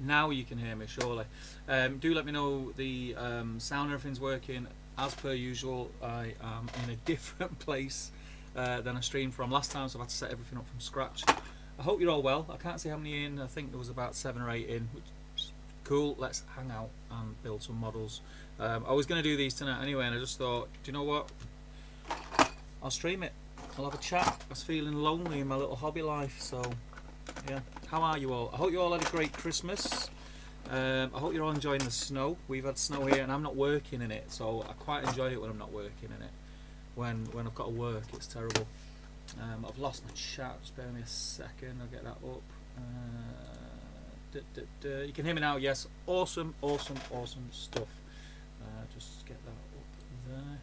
Now you can hear me, surely. Do let me know the sound and everything's working. As per usual, I am in a different place than I streamed from last time, so I've had to set everything up from scratch. I hope you're all well. I can't see how many in. I think there was about 7 or 8 in, which is cool. Let's hang out and build some models. I was going to do these tonight anyway, and I just thought, do you know what? I'll stream it. I'll have a chat. I was feeling lonely in my little hobby life, so yeah. How are you all? I hope you all had a great Christmas. I hope you're all enjoying the snow. We've had snow here, and I'm not working in it, so I quite enjoy it when I'm not working in it. When I've got to work, it's terrible. I've lost my chat. Just bear with me a second. I'll get that up. You can hear me now. Yes. Awesome, awesome, awesome stuff. Just get that up there.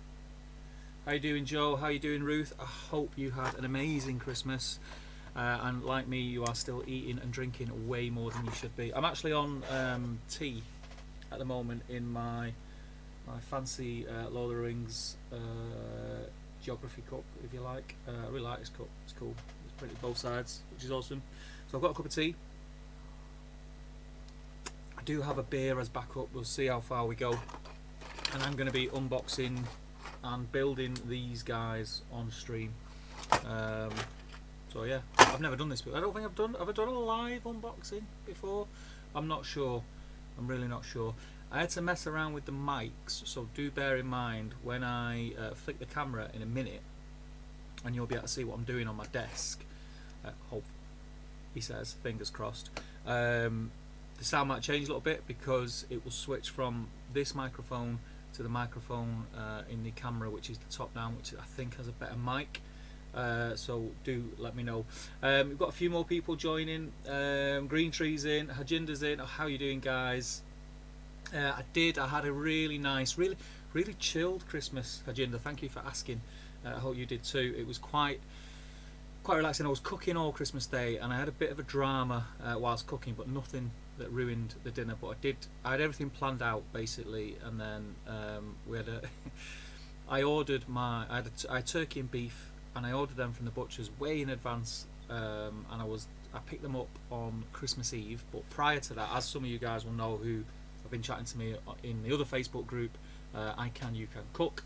How you doing, Joe? How you doing, Ruth? I hope you had an amazing Christmas. And like me, you are still eating and drinking way more than you should be. I'm actually on tea at the moment in my fancy Lord of the Rings geography cup, if you like. I really like this cup. It's cool. It's printed both sides, which is awesome. So I've got a cup of tea. I do have a beer as backup. We'll see how far we go. And I'm going to be unboxing and building these guys on stream. So yeah, I've never done this before. I don't think I've done. Have I done a live unboxing before? I'm not sure. I'm really not sure. I had to mess around with the mics, so do bear in mind when I flick the camera in a minute, and you'll be able to see what I'm doing on my desk. Hope he says, fingers crossed. The sound might change a little bit because it will switch from this microphone to the microphone in the camera, which is the top down, which I think has a better mic. So do let me know. We've got a few more people joining. Green Tree's in, Hajinda's in. Oh, how are you doing, guys? I had a really nice, really chilled Christmas, Hajinda. Thank you for asking. I hope you did too. It was quite relaxing. I was cooking all Christmas Day, and I had a bit of a drama whilst cooking, but nothing that ruined the dinner. But I had everything planned out basically, and then we had I had turkey and beef, and I ordered them from the butchers way in advance, and I picked them up on Christmas Eve. But prior to that, as some of you guys will know who have been chatting to me in the other Facebook group, I Can You Can Cook.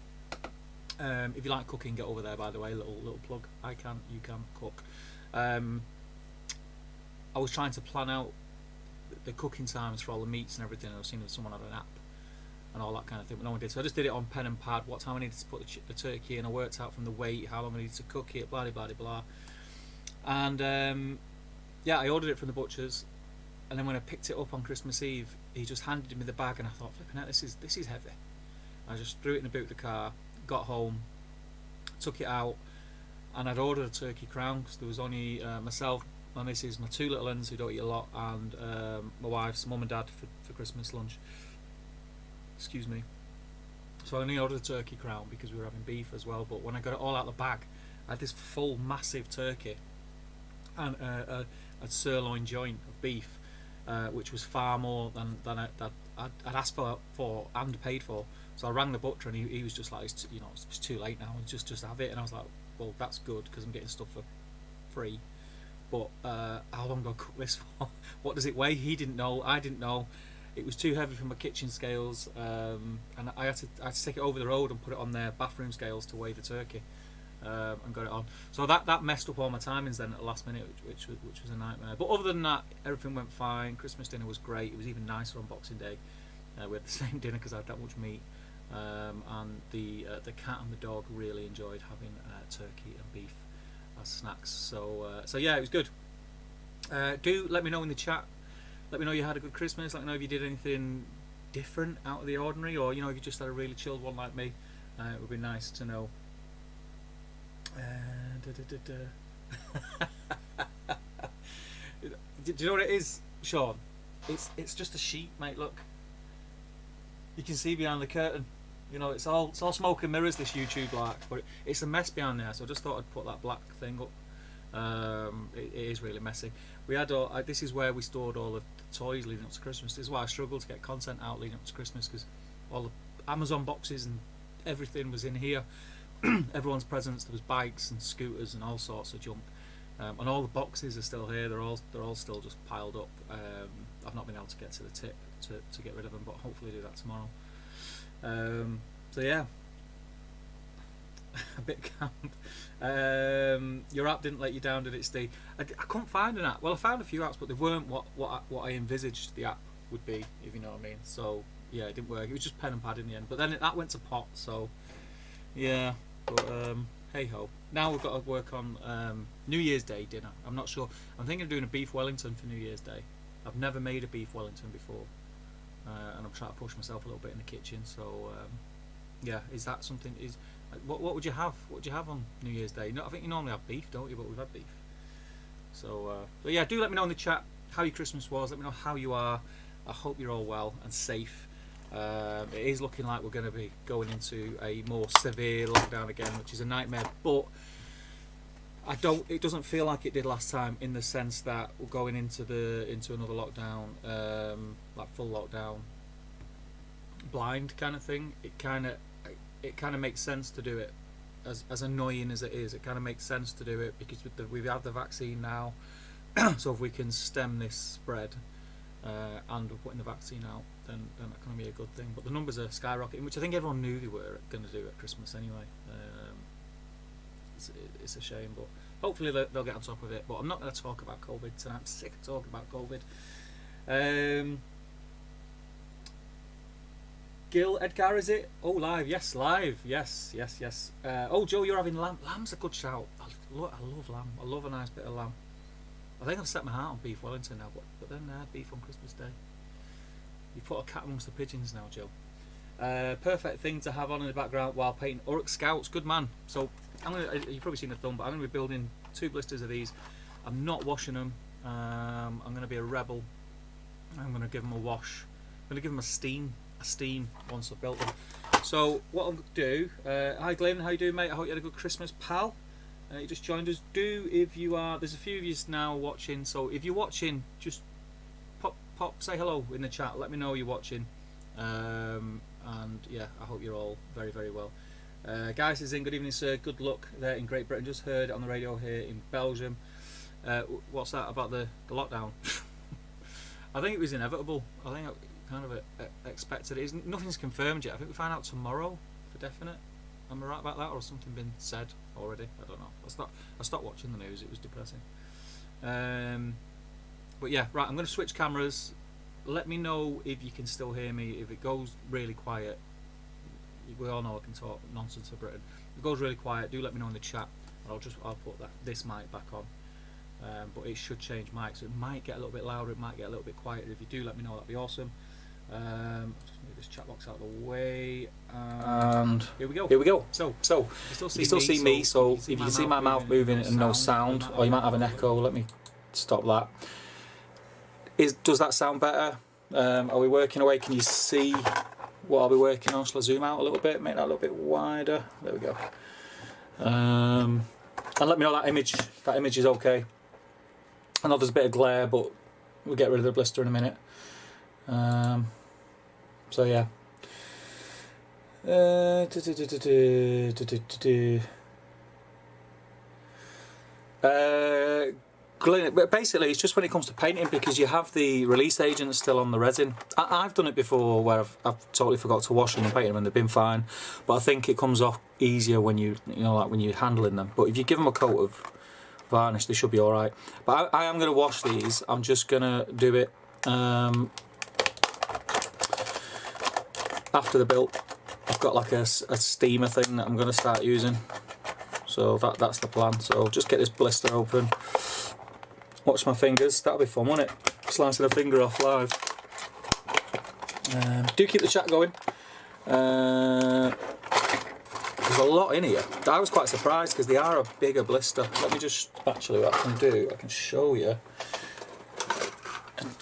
If you like cooking, get over there, by the way, little plug. I Can You Can Cook. I was trying to plan out the cooking times for all the meats and everything. I was seeing if someone had an app and all that kind of thing, but no one did. So I just did it on pen and pad, what time I needed to put the turkey in. I worked out from the weight how long I needed to cook it, blah blah blah blah. And yeah, I ordered it from the butchers, and then when I picked it up on Christmas Eve, he just handed me the bag, and I thought, flipping out, this is heavy. I just threw it in the boot of the car, got home, took it out, and I'd ordered a turkey crown because there was only myself, my missus, my 2 little uns who don't eat a lot, and my wife's mum and dad for Christmas lunch. Excuse me. So I only ordered a turkey crown because we were having beef as well. But when I got it all out of the bag, I had this full massive turkey and a sirloin joint of beef, which was far more than I'd asked for and paid for. So I rang the butcher, and he was just like, it's too late now, just have it. And I was like, well, that's good because I'm getting stuff for free. But how long do I cook this for? What does it weigh? He didn't know. I didn't know. It was too heavy for my kitchen scales, and I had to take it over the road and put it on their bathroom scales to weigh the turkey, and got it on. So that messed up all my timings then at the last minute, which was a nightmare. But other than that, everything went fine. Christmas dinner was great. It was even nicer on Boxing Day. We had the same dinner because I had that much meat, and the cat and the dog really enjoyed having turkey and beef as snacks. So yeah, it was good. Do let me know in the chat. Let me know you had a good Christmas. Let me know if you did anything different out of the ordinary, or if you just had a really chilled one like me. It would be nice to know. Do you know what it is, Sean? It's just a sheet, mate. Look, you can see behind the curtain. It's all smoke and mirrors, this YouTube but it's a mess behind there. So I just thought I'd put that black thing up. It is really messy. We had this is where we stored all of the toys leading up to Christmas. This is why I struggled to get content out leading up to Christmas, because all the Amazon boxes and everything was in here. Everyone's presents. There was bikes and scooters and all sorts of junk. and all the boxes are still here. They're all still just piled up. I've not been able to get to the tip to get rid of them, but hopefully do that tomorrow. So yeah, a bit camp. Your app didn't let you down, did it, Steve? I couldn't find an app. Well, I found a few apps, but they weren't what I envisaged the app would be, if you know what I mean. So yeah, it didn't work. It was just pen and pad in the end. But then that went to pot. So yeah, but hey ho. Now we've got to work on New Year's Day dinner. I'm not sure. I'm thinking of doing a beef Wellington for New Year's Day. I've never made a beef Wellington before, and I'm trying to push myself a little bit in the kitchen. So yeah, is that something? What would you have? What would you have on New Year's Day? No, I think you normally have beef, don't you? But we've had beef. So but yeah, do let me know in the chat how your Christmas was. Let me know how you are. I hope you're all well and safe. It is looking like we're going to be going into a more severe lockdown again, which is a nightmare. But it doesn't feel like it did last time, in the sense that we're going into another lockdown, like full lockdown, blind kind of thing. It kind of makes sense to do it, as annoying as it is. It kind of makes sense to do it because we have the vaccine now. So if we can stem this spread, and we're putting the vaccine out, then that can be a good thing. But the numbers are skyrocketing, which I think everyone knew they were going to do at Christmas anyway. It's a shame, but hopefully they'll get on top of it. But I'm not going to talk about COVID tonight. I'm sick of talking about COVID. Gil Edgar, is it? Oh, live. Yes, live. Yes. Oh, Joe, you're having lamb. Lamb's a good shout. I love lamb. I love a nice bit of lamb. I think I've set my heart on beef Wellington now, but then beef on Christmas Day. You put a cat amongst the pigeons now, Joe. Perfect thing to have on in the background while painting Uruk Scouts. Good man. So you've probably seen the thumb, but I'm going to be building 2 blisters of these. I'm not washing them. I'm going to be a rebel. I'm going to give them a wash. I'm going to give them a steam once I've built them. So what I'm going to do, hi Glenn, how you doing, mate? I hope you had a good Christmas, pal. You just joined us. If you are, there's a few of you now watching, so if you're watching, just pop, say hello in the chat, let me know you're watching, and yeah, I hope you're all very, very well. Guys is in, good evening sir, good luck there in Great Britain, just heard it on the radio here in Belgium. What's that about the lockdown? I think it was inevitable. I think I kind of expected it. Nothing's confirmed yet. I think we find out tomorrow for definite. Am I right about that, or has something been said already? I don't know. I stopped watching the news. It was depressing. But yeah, right. I'm going to switch cameras. Let me know if you can still hear me. If it goes really quiet, we all know I can talk nonsense for Britain. If it goes really quiet, do let me know in the chat. I'll put this mic back on. But it should change mic, so it might get a little bit louder. It might get a little bit quieter. If you do let me know, that'd be awesome. Just move this chat box out of the way, and here we go. So you still see me. So if you can see my mouth moving and no sound, or you might have an echo. Let me stop that. Does that sound better? Are we working away? Can you see what I'll be working on? Shall I zoom out a little bit, make that a little bit wider? There we go. And let me know that image is okay. I know there's a bit of glare, but we'll get rid of the blister in a minute. So yeah. Basically, it's just when it comes to painting, because you have the release agent still on the resin. I've done it before where I've totally forgot to wash them and paint them, and they've been fine. But I think it comes off easier when like when you're handling them. But if you give them a coat of varnish, they should be all right. But I am going to wash these. I'm just going to do it after the build. I've got like a steamer thing that I'm going to start using. So that's the plan. So just get this blister open. Watch my fingers. That'll be fun, won't it? Slicing a finger off live. Do keep the chat going. There's a lot in here. I was quite surprised because they are a bigger blister. Let me just, actually what I can do, I can show you.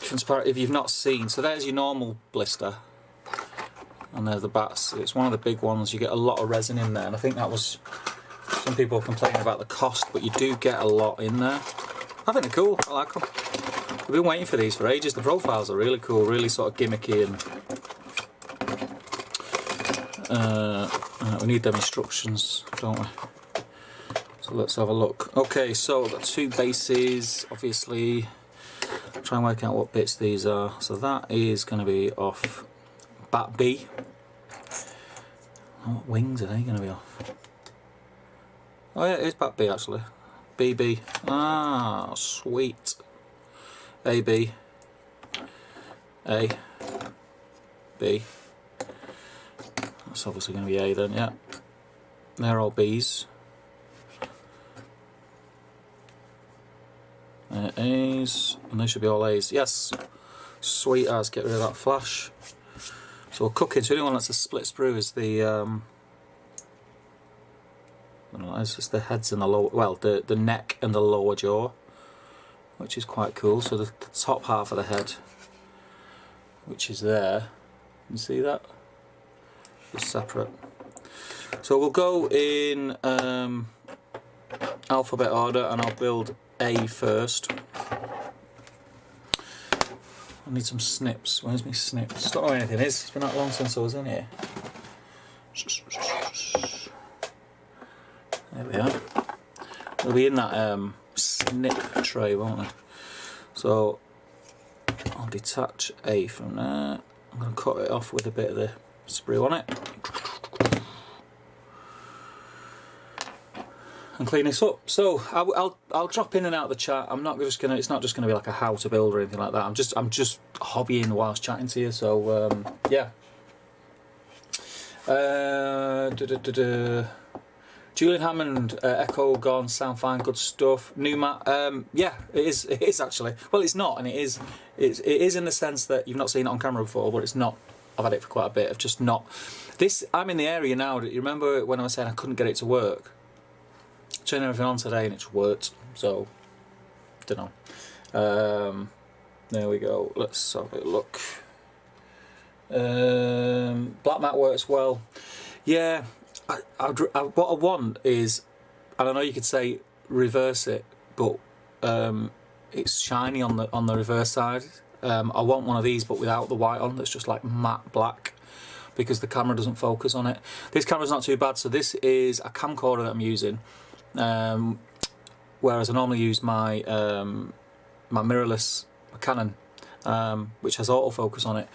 Transparent, if you've not seen. So there's your normal blister. And there's the bats. It's one of the big ones. You get a lot of resin in there. And I think that was, some people are complaining about the cost, but you do get a lot in there. I think they're cool. I like them. I've been waiting for these for ages. The profiles are really cool, really sort of gimmicky, and we need them instructions, don't we? So let's have a look. Okay, so I've got 2 bases, obviously. Try and work out what bits these are. So that is going to be off bat B. What wings are they going to be off? Oh yeah, it is bat B actually. BB. Ah, sweet. AB. A. B. That's obviously going to be A then, yeah. They're all B's. A's, and they should be all A's. Yes, sweet as. Get rid of that flash. So we're cooking. So the only one that's a split sprue is the I don't know, it's just the heads and the lower, well, the neck and the lower jaw, which is quite cool. So the top half of the head, which is there, you see that? It's separate. So we'll go in alphabet order, and I'll build A first. I need some snips. Where's my snips? Don't know where anything is. It's been that long since I was in here. There we are. They'll be in that snip tray, won't they? So I'll detach A from there. I'm going to cut it off with a bit of the sprue on it. And clean this up. So I'll drop in and out of the chat. I'm not just gonna. It's not just gonna be like a how to build or anything like that. I'm just hobbying whilst chatting to you. So yeah. Julian Hammond, Echo gone, sound fine, good stuff. New Matt, yeah, it is. It is actually. Well, it's not, and it is. It is in the sense that you've not seen it on camera before, but it's not. I've had it for quite a bit. I've just not. This. I'm in the area now. You remember when I was saying I couldn't get it to work? Turned everything on today and it's worked, so don't know. There we go. Let's have a look. Black mat works well. Yeah, what I want is, and I know you could say reverse it, but it's shiny on the reverse side. I want one of these, but without the white on. That's just like matte black, because the camera doesn't focus on it. This camera's not too bad. So this is a camcorder that I'm using. Whereas I normally use my my mirrorless Canon, which has autofocus on it,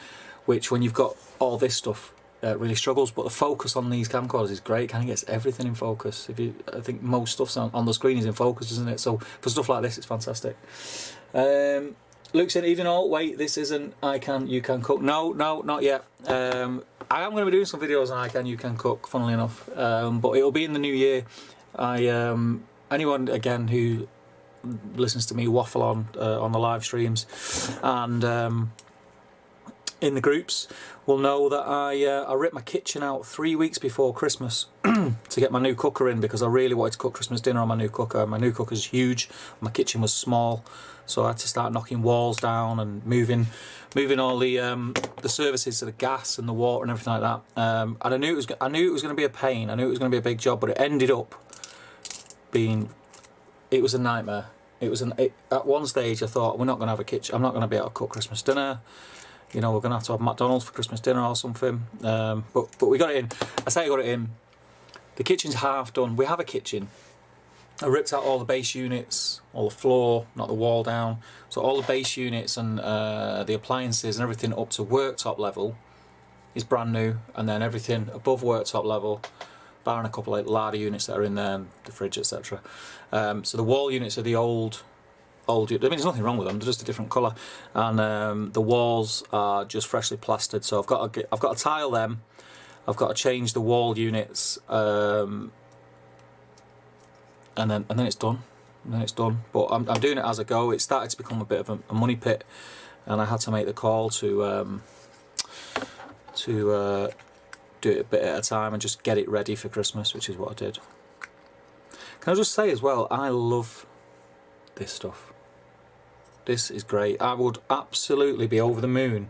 which when you've got all this stuff really struggles. But the focus on these camcorders is great. Kind of gets everything in focus. I think most stuff's on the screen is in focus, isn't it? So for stuff like this, it's fantastic. Luke said, even all, wait, this isn't I Can, You Can Cook. No, not yet. I am going to be doing some videos on I Can, You Can Cook, funnily enough, but it'll be in the new year. Anyone again who listens to me waffle on the live streams and in the groups will know that I ripped my kitchen out 3 weeks before Christmas to get my new cooker in, because I really wanted to cook Christmas dinner on my new cooker. My new cooker's huge, my kitchen was small, so I had to start knocking walls down and moving all the services to the gas and the water and everything like that. And I knew it was going to be a pain. I knew it was going to be a big job, but it ended up being, it was a nightmare. At one stage I thought, we're not going to have a kitchen. I'm not going to be able to cook Christmas dinner. You know, we're going to have McDonald's for Christmas dinner or something. But we got it in. I say I got it in. The kitchen's half done. We have a kitchen. I ripped out all the base units, all the floor, not the wall down. So all the base units and the appliances and everything up to worktop level is brand new. And then everything above worktop level, barring a couple of larder units that are in there, and the fridge, etc. So the wall units are the old. I mean, there's nothing wrong with them; they're just a different colour, and the walls are just freshly plastered. So I've got to tile them. I've got to change the wall units, and then it's done. And then it's done. But I'm doing it as I go. It started to become a bit of a money pit, and I had to make the call to do it a bit at a time and just get it ready for Christmas, which is what I did. Can I just say as well, I love this stuff. This is great. I would absolutely be over the moon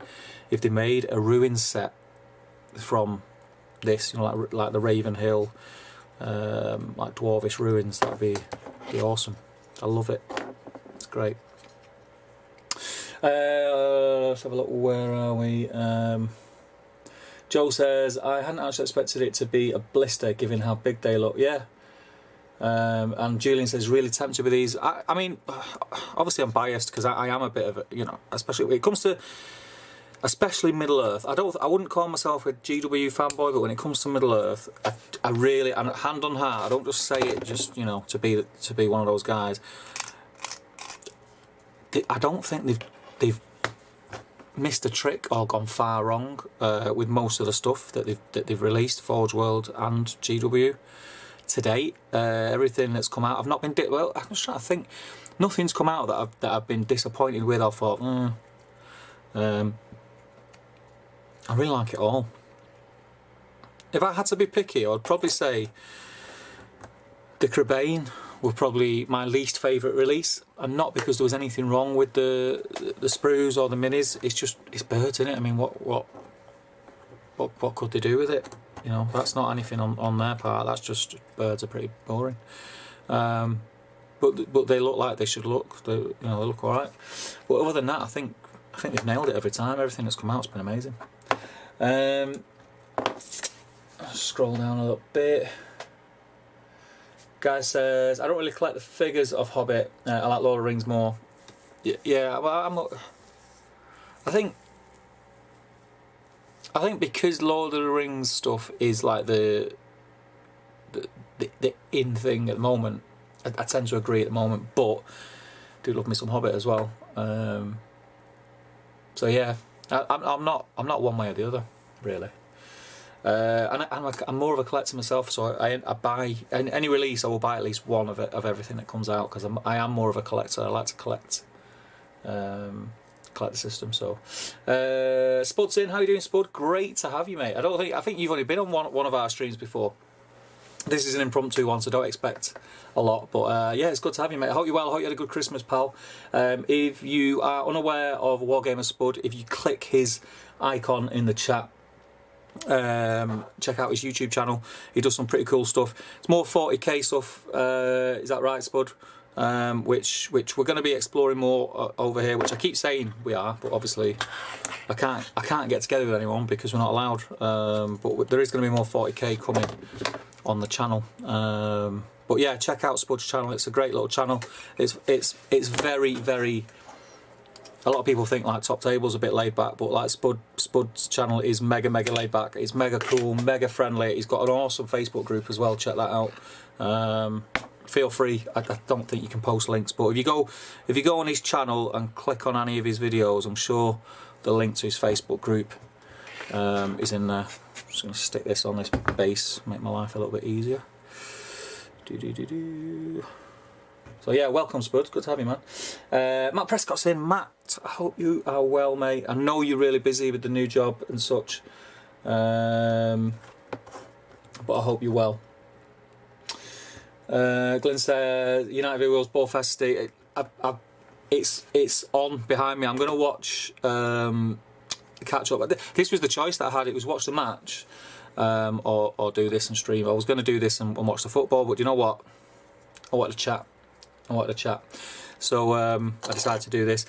if they made a ruin set from this, you know, like the Raven Hill, like Dwarvish ruins. That'd be awesome. I love it. It's great. Let's have a look. Where are we? Joe says, I hadn't actually expected it to be a blister given how big they look. Yeah. And Julian says, really tempted with these. I mean, obviously I'm biased because I am a bit of a, you know, especially when it comes to, especially Middle Earth. I wouldn't call myself a GW fanboy, but when it comes to Middle Earth, I really, and hand on heart, I don't just say it just, you know, to be one of those guys. I don't think they've missed a trick or gone far wrong with most of the stuff that they've released, Forge World and GW. To date, everything that's come out, I've not been well. I'm just trying to think. Nothing's come out that I've been disappointed with. I thought, I really like it all. If I had to be picky, I'd probably say the Crabane was probably my least favourite release, and not because there was anything wrong with the sprues or the minis. It's just it's birds, isn't it? I mean, what could they do with it? You know, that's not anything on their part. That's just birds are pretty boring. But they look like they should look. They look all right. But other than that, I think they've nailed it every time. Everything that's come out has been amazing. I'll scroll down a little bit. Guy says, I don't really collect the figures of Hobbit. I like Lord of the Rings more. Yeah. Well, I'm not. I think because Lord of the Rings stuff is like the in thing at the moment, I tend to agree at the moment, but I do love me some Hobbit as well. So yeah, I'm not one way or the other, really. And I'm more of a collector myself, so I buy any release. I will buy at least one of everything that comes out because I am more of a collector. I like to collect. Collect the system. So Spud's in. How you doing, Spud? Great to have you, mate. I think you've only been on one of our streams before. This is an impromptu one, so don't expect a lot, but yeah, it's good to have you, mate. I hope you're well. I hope you had a good Christmas, pal. If you are unaware of Wargamer Spud, if you click his icon in the chat, check out his YouTube channel. He does some pretty cool stuff. It's more 40k stuff, is that right, Spud? Which we're going to be exploring more over here, which I keep saying we are, but obviously I can't get together with anyone because we're not allowed. But there is going to be more 40k coming on the channel. But yeah, check out Spud's channel. It's a great little channel. It's very, very. A lot of people think like Top Table's a bit laid back, but like Spud's channel is mega laid back. It's mega cool, mega friendly. He's got an awesome Facebook group as well. Check that out. Feel free. I don't think you can post links, but if you go on his channel and click on any of his videos, I'm sure the link to his Facebook group is in there. I'm just going to stick this on this base, make my life a little bit easier. So yeah, welcome, Spud. Good to have you, man. Matt Prescott's in. Matt, I hope you are well, mate. I know you're really busy with the new job and such, but I hope you're well. Glenn says United v Wales Ball Festive. It's on behind me. I'm going to watch catch up. This was the choice that I had. It was watch the match or do this and stream. I was going to do this and watch the football, but you know what? I want to chat. So I decided to do this.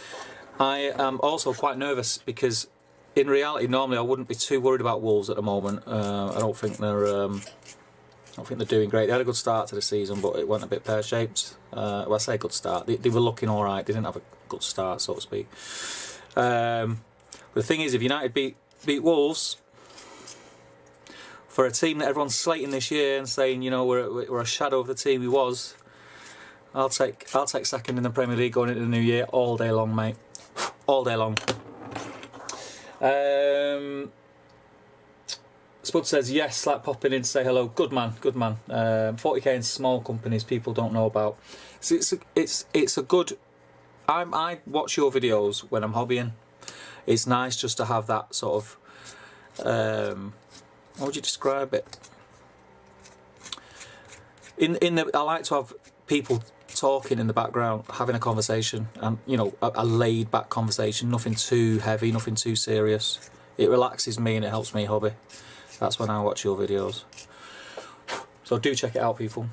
I am also quite nervous because in reality, normally I wouldn't be too worried about Wolves at the moment. I don't think they're doing great. They had a good start to the season, but it went a bit pear-shaped. Well, I say good start. They were looking all right. They didn't have a good start, so to speak. But the thing is, if United beat Wolves, for a team that everyone's slating this year and saying, you know, we're a shadow of the team we was, I'll take second in the Premier League going into the new year all day long, mate. All day long. Spud says yes, like popping in to say hello. Good man. 40k in small companies people don't know about. So it's a good. I watch your videos when I'm hobbying. It's nice just to have that sort of. How would you describe it? I like to have people talking in the background, having a conversation, and you know, a laid back conversation. Nothing too heavy, nothing too serious. It relaxes me and it helps me hobby. That's when I watch your videos. So do check it out, people.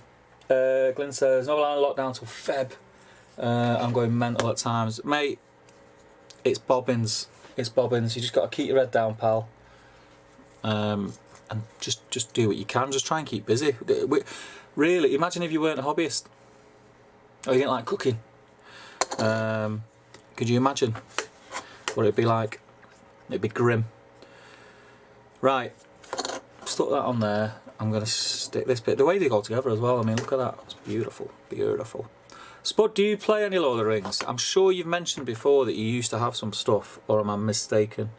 Glenn says, no line lockdown till Feb. I'm going mental at times. Mate, it's bobbins. You just got to keep your head down, pal. and just do what you can. Just try and keep busy. Really, imagine if you weren't a hobbyist or you didn't like cooking. Could you imagine what it'd be like? It'd be grim. Right, stuck that on there. I'm going to stick this bit. The way they go together as well, I mean, look at that. It's beautiful, beautiful. Spud, do you play any Lord of the Rings? I'm sure you've mentioned before that you used to have some stuff, or am I mistaken?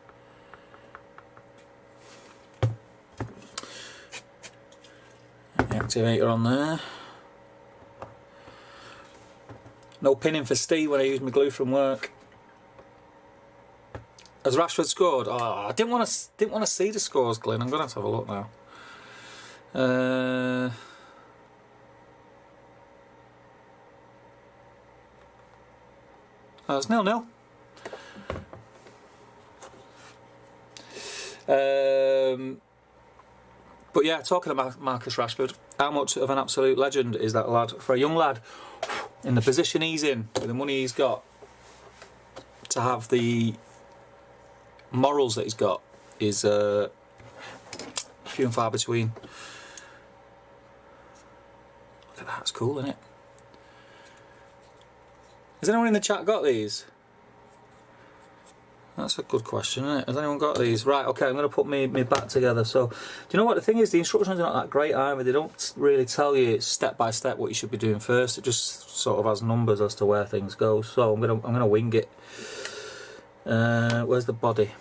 The activator on there. No pinning for Steve when I use my glue from work. Has Rashford scored? Oh, I didn't want to see the scores, Glenn. I'm going to have a look now. It's 0-0. But yeah, talking about Marcus Rashford, how much of an absolute legend is that lad? For a young lad, in the position he's in, with the money he's got, to have the morals that he's got is few and far between. Look at that, it's cool, isn't it? Has anyone in the chat got these? That's a good question, isn't it? Has anyone got these? Right, okay, I'm going to put me back together. So, do you know what? The thing is, the instructions are not that great either. They don't really tell you step by step what you should be doing first. It just sort of has numbers as to where things go. So I'm gonna wing it. Where's the body?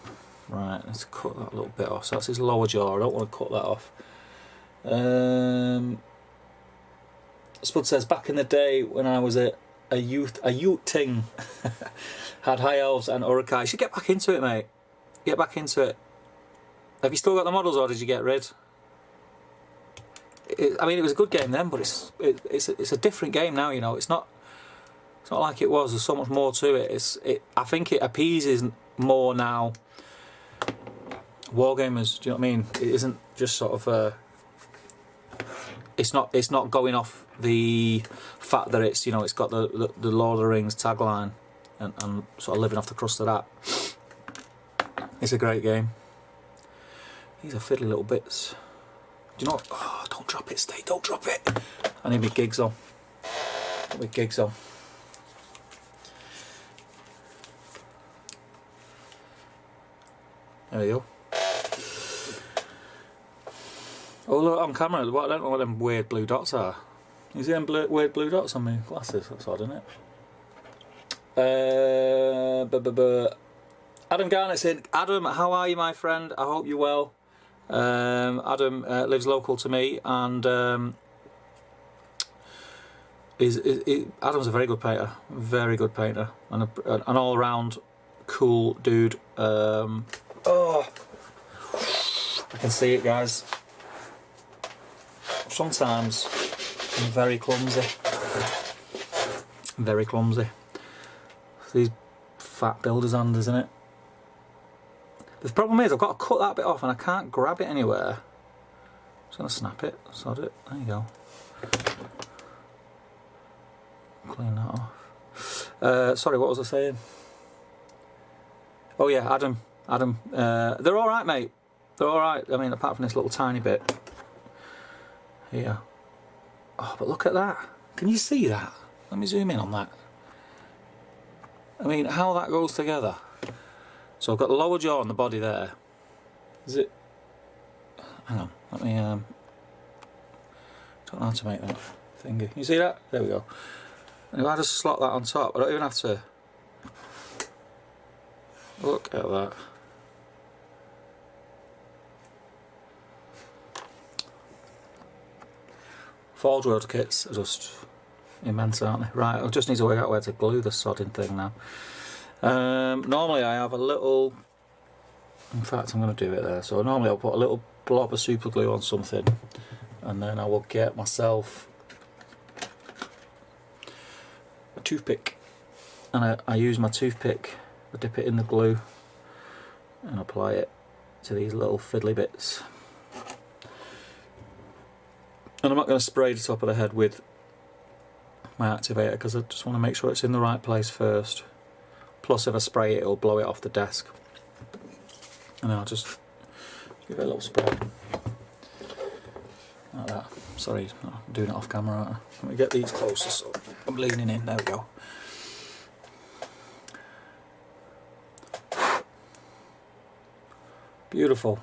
Right, let's cut that little bit off. So that's his lower jaw. I don't want to cut that off. Spud says, back in the day when I was a youth ting, had high elves and Uruk-hai. You should get back into it, mate. Get back into it. Have you still got the models, or did you get rid? I mean, it was a good game then, but it's a different game now. You know, it's not like it was. There's so much more to it. I think it appeases more now wargamers. Do you know what I mean? It isn't just sort of it's not going off the fact that it's, you know, it's got the Lord of the Rings tagline and sort of living off the crust of that. It's a great game. These are fiddly little bits. Do you know what? Oh, don't drop it, Steve, don't drop it. I need my gigs on. Put my gigs on. There we go. Oh, look on camera. I don't know what them weird blue dots are. You see them weird blue dots on my glasses? That's odd, isn't it? Adam Garnett said, Adam, how are you, my friend? I hope you're well. Adam lives local to me, and Adam's a very good painter, and an all-round cool dude. Oh, I can see it, guys. Sometimes I'm very clumsy. Very clumsy. These fat builder's hand, isn't it? The problem is I've got to cut that bit off and I can't grab it anywhere. I'm just going to snap it, sod it. There you go. Clean that off. Sorry, what was I saying? Oh yeah, Adam. They're alright, mate. They're alright. I mean, apart from this little tiny bit. Here. Oh, but look at that. Can you see that? Let me zoom in on that. I mean, how that goes together. So I've got the lower jaw and the body there. Is it? Hang on. Let me. Don't know how to make that thingy. You see that? There we go. And if I just slot that on top, I don't even have to. Look at that. Forge World kits are just immense, aren't they? Right, I just need to work out where to glue the sodding thing now. Normally I have a little, in fact I'm going to do it there, so normally I'll put a little blob of super glue on something, and then I will get myself a toothpick, and I use my toothpick, I dip it in the glue and apply it to these little fiddly bits. And I'm not going to spray the top of the head with my activator because I just want to make sure it's in the right place first. Plus if I spray it, it'll blow it off the desk. And then I'll just Give it a little spray. Like that. Sorry, I'm doing it off camera, aren't I? Let me get these closer so I'm leaning in. There we go. Beautiful.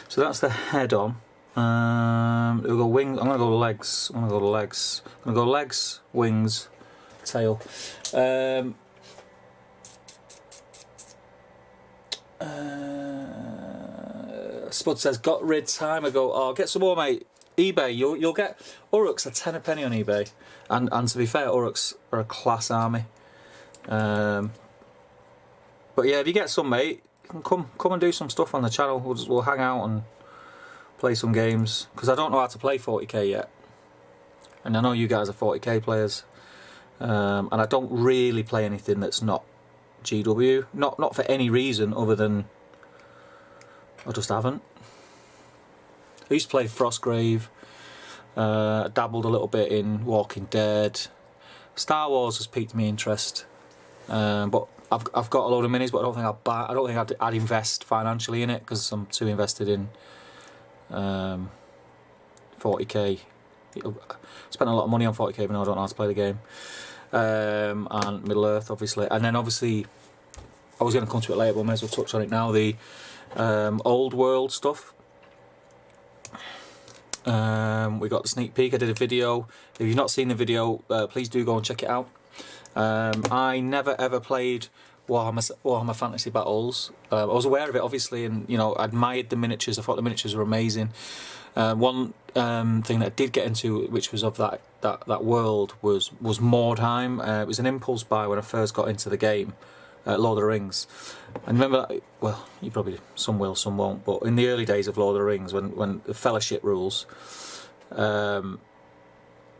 So that's the head on. We'll go wings. I'm gonna go legs. I'm gonna go legs. I'm gonna go legs, wings, tail. Spud says, got rid time ago. Oh, get some more, mate. eBay, you'll get Uruks a tenner penny on eBay, and to be fair, Uruks are a class army. But yeah, if you get some, mate, you can come and do some stuff on the channel. We'll hang out and play some games, because I don't know how to play 40k yet, and I know you guys are 40k players, and I don't really play anything that's not GW, not for any reason other than I just haven't. I used to play Frostgrave, dabbled a little bit in Walking Dead. Star Wars has piqued my interest, but I've got a load of minis, but I don't think I'd buy. I don't think I'd invest financially in it, because I'm too invested in 40k. Spent a lot of money on 40k, but now I don't know how to play the game. And Middle Earth, obviously, and then obviously I was going to come to it later, but I may as well touch on it now. The old world stuff. We got the sneak peek. I did a video. If you've not seen the video, please do go and check it out. I never ever played Warhammer Fantasy Battles. I was aware of it, obviously, and you know, I admired the miniatures. I thought the miniatures were amazing. One thing that I did get into, which was of that world, was Mordheim. It was an impulse buy when I first got into the game, Lord of the Rings. And remember that, well, you probably, some will, some won't, but in the early days of Lord of the Rings, when the Fellowship rules, there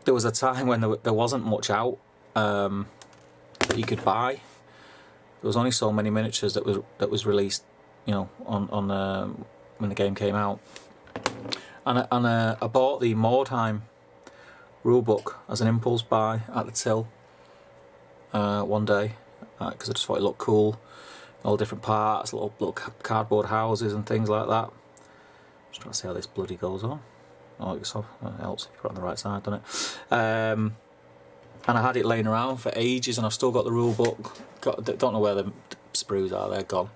was a time when there wasn't much out that you could buy. There was only so many miniatures that was released, you know, on when the game came out. And I bought the Mordheim rulebook as an impulse buy at the till one day, because I just thought it looked cool. All different parts, little cardboard houses and things like that. Just trying to see how this bloody goes on. Oh, it helps if you put it on the right side, doesn't it? And I had it laying around for ages, and I've still got the rulebook. Don't know where the sprues are, they're gone.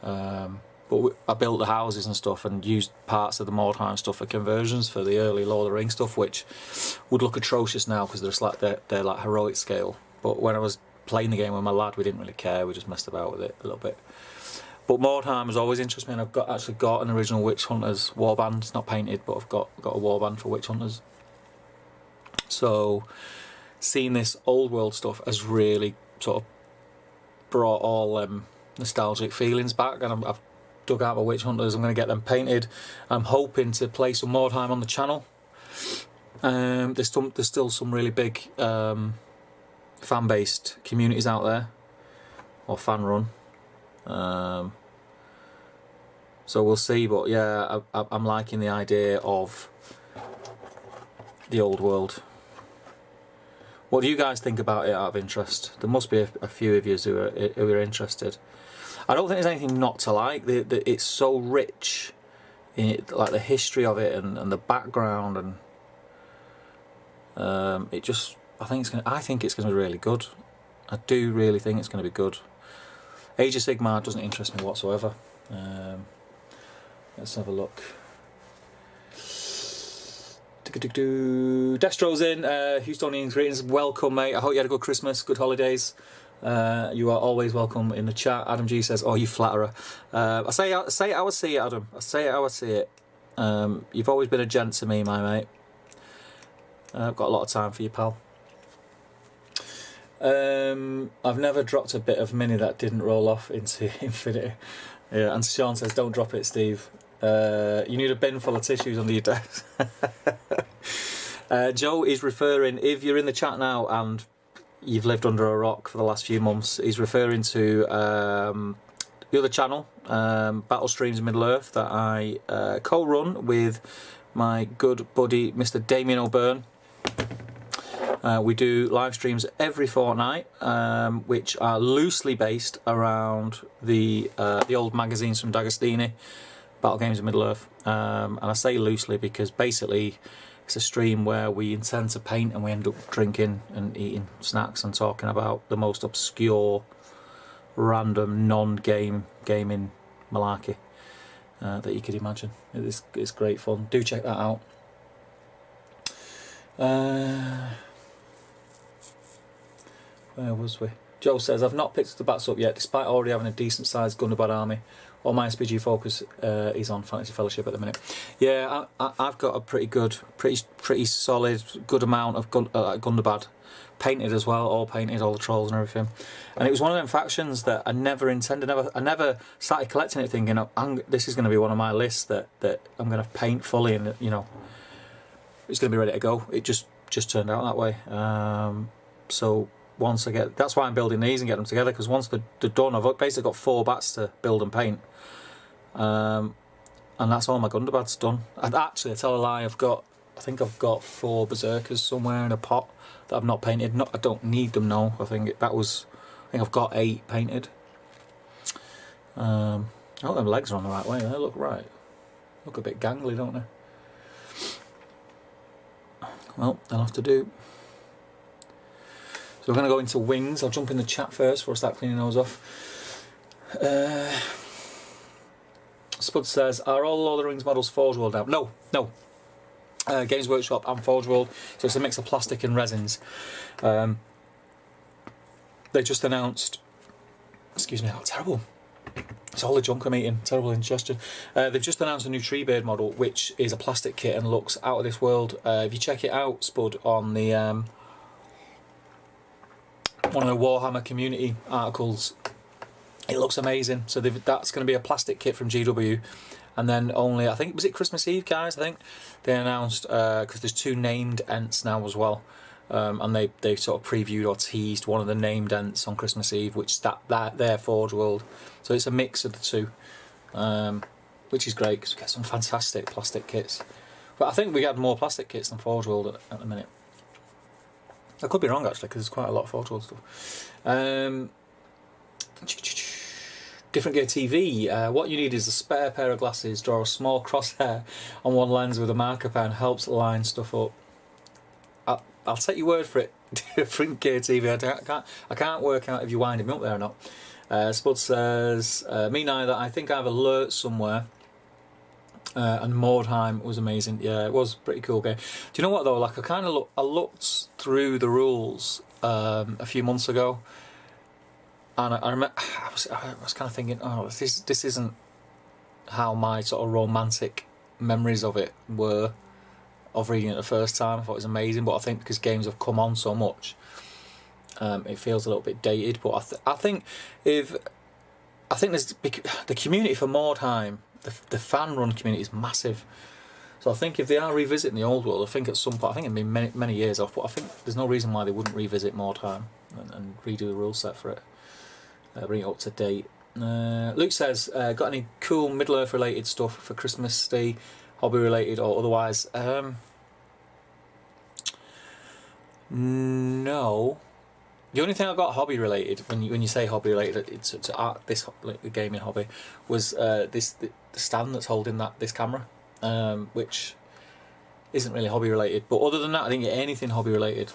But I built the houses and stuff, and used parts of the Mordheim stuff for conversions for the early Lord of the Rings stuff, which would look atrocious now because they're like heroic scale. But when I was playing the game with my lad, we didn't really care. We just messed about with it a little bit. But Mordheim has always interested me, and I've actually got an original Witch Hunters warband. It's not painted, but I've got a warband for Witch Hunters. So seeing this old world stuff has really sort of brought all nostalgic feelings back, and I've dug out my Witch Hunters. I'm going to get them painted. I'm hoping to play some Mordheim on the channel. There's still some really big fan-based communities out there, or fan-run. So we'll see, but yeah, I'm liking the idea of the old world. What do you guys think about it out of interest? There must be a few of you who are interested. I don't think there's anything not to like. It's so rich in it, like the history of it and the background, and it just, I think it's going to be really good. I do really think it's going to be good. Age of Sigmar doesn't interest me whatsoever. Let's have a look. Destro's in. Houstonian greetings. Welcome, mate. I hope you had a good Christmas, good holidays. You are always welcome in the chat. Adam G says, "Oh, you flatterer." I say it how I see it, Adam. I say it how I see it. You've always been a gent to me, my mate. I've got a lot of time for you, pal. I've never dropped a bit of mini that didn't roll off into infinity. Yeah, and Sean says, "Don't drop it, Steve. You need a bin full of tissues under your desk." Joe is referring, if you're in the chat now and you've lived under a rock for the last few months, he's referring to the other channel, Battle Streams in Middle Earth, that I co-run with my good buddy Mr. Damien O'Byrne. We do live streams every fortnight, which are loosely based around the old magazines from D'Agostini. Battle Games of Middle-earth, and I say loosely because basically it's a stream where we intend to paint and we end up drinking and eating snacks and talking about the most obscure, random, non-gaming malarkey that you could imagine. It's great fun. Do check that out. Where was we? Joe says, I've not picked the bats up yet, despite already having a decent sized Gundabad army. All my SPG focus is on Fantasy Fellowship at the minute. Yeah, I've got a pretty solid, good amount of Gundabad. Painted as well, all painted, all the trolls and everything. And it was one of them factions that I never intended, I never started collecting it thinking, this is going to be one of my lists that I'm going to paint fully and, you know, it's going to be ready to go. It just turned out that way. So once I get, that's why I'm building these and get them together, because once they're done, I've basically got 4 bats to build and paint. And that's all my Gundabad's done. Actually, I tell a lie, I think I've got 4 Berserkers somewhere in a pot that I've not painted. I don't need them now. I think I've got 8 painted. I hope them legs are on the right way. They look right. Look a bit gangly, don't they? Well, they'll have to do. So we're going to go into wings. I'll jump in the chat first before I start cleaning those off. Spud says, are all Lord of the Rings models Forge World out? No. Games Workshop and Forge World, so it's a mix of plastic and resins. They just announced, excuse me, oh terrible, it's all the junk I'm eating, terrible indigestion. They've just announced a new Treebeard model, which is a plastic kit and looks out of this world. If you check it out, Spud, on the one of the Warhammer community articles, it looks amazing. So that's going to be a plastic kit from GW. And then only, I think, was it Christmas Eve, guys? I think they announced, because there's 2 named Ents now as well, and they sort of previewed or teased one of the named Ents on Christmas Eve, which they're Forge World. So it's a mix of the 2, which is great because we get some fantastic plastic kits. But I think we had more plastic kits than Forge World at the minute. I could be wrong actually, because there's quite a lot of Forge World stuff. Different Gear TV, what you need is a spare pair of glasses, draw a small crosshair on one lens with a marker pen, helps line stuff up. I'll take your word for it. Different Gear TV, I can't work out if you wind him up there or not. Spud says, me neither, I think I have Alert somewhere. And Mordheim was amazing. Yeah, it was a pretty cool game. Do you know what though, like I looked through the rules a few months ago, and I was kind of thinking, oh, this isn't how my sort of romantic memories of it were, of reading it the first time. I thought it was amazing, but I think because games have come on so much, it feels a little bit dated. But I think there's the community for Mordheim, the fan-run community is massive. So I think if they are revisiting the old world, I think at some point, I think it'd be many years off, but I think there's no reason why they wouldn't revisit Mordheim and redo the rule set for it. Bring it up to date. Luke says, got any cool Middle-earth related stuff for Christmas Day, hobby related or otherwise? No. The only thing I got hobby related, when you say hobby related, it's to art, this the gaming hobby, was the stand that's holding this camera, which isn't really hobby related. But other than that, I didn't get anything hobby related.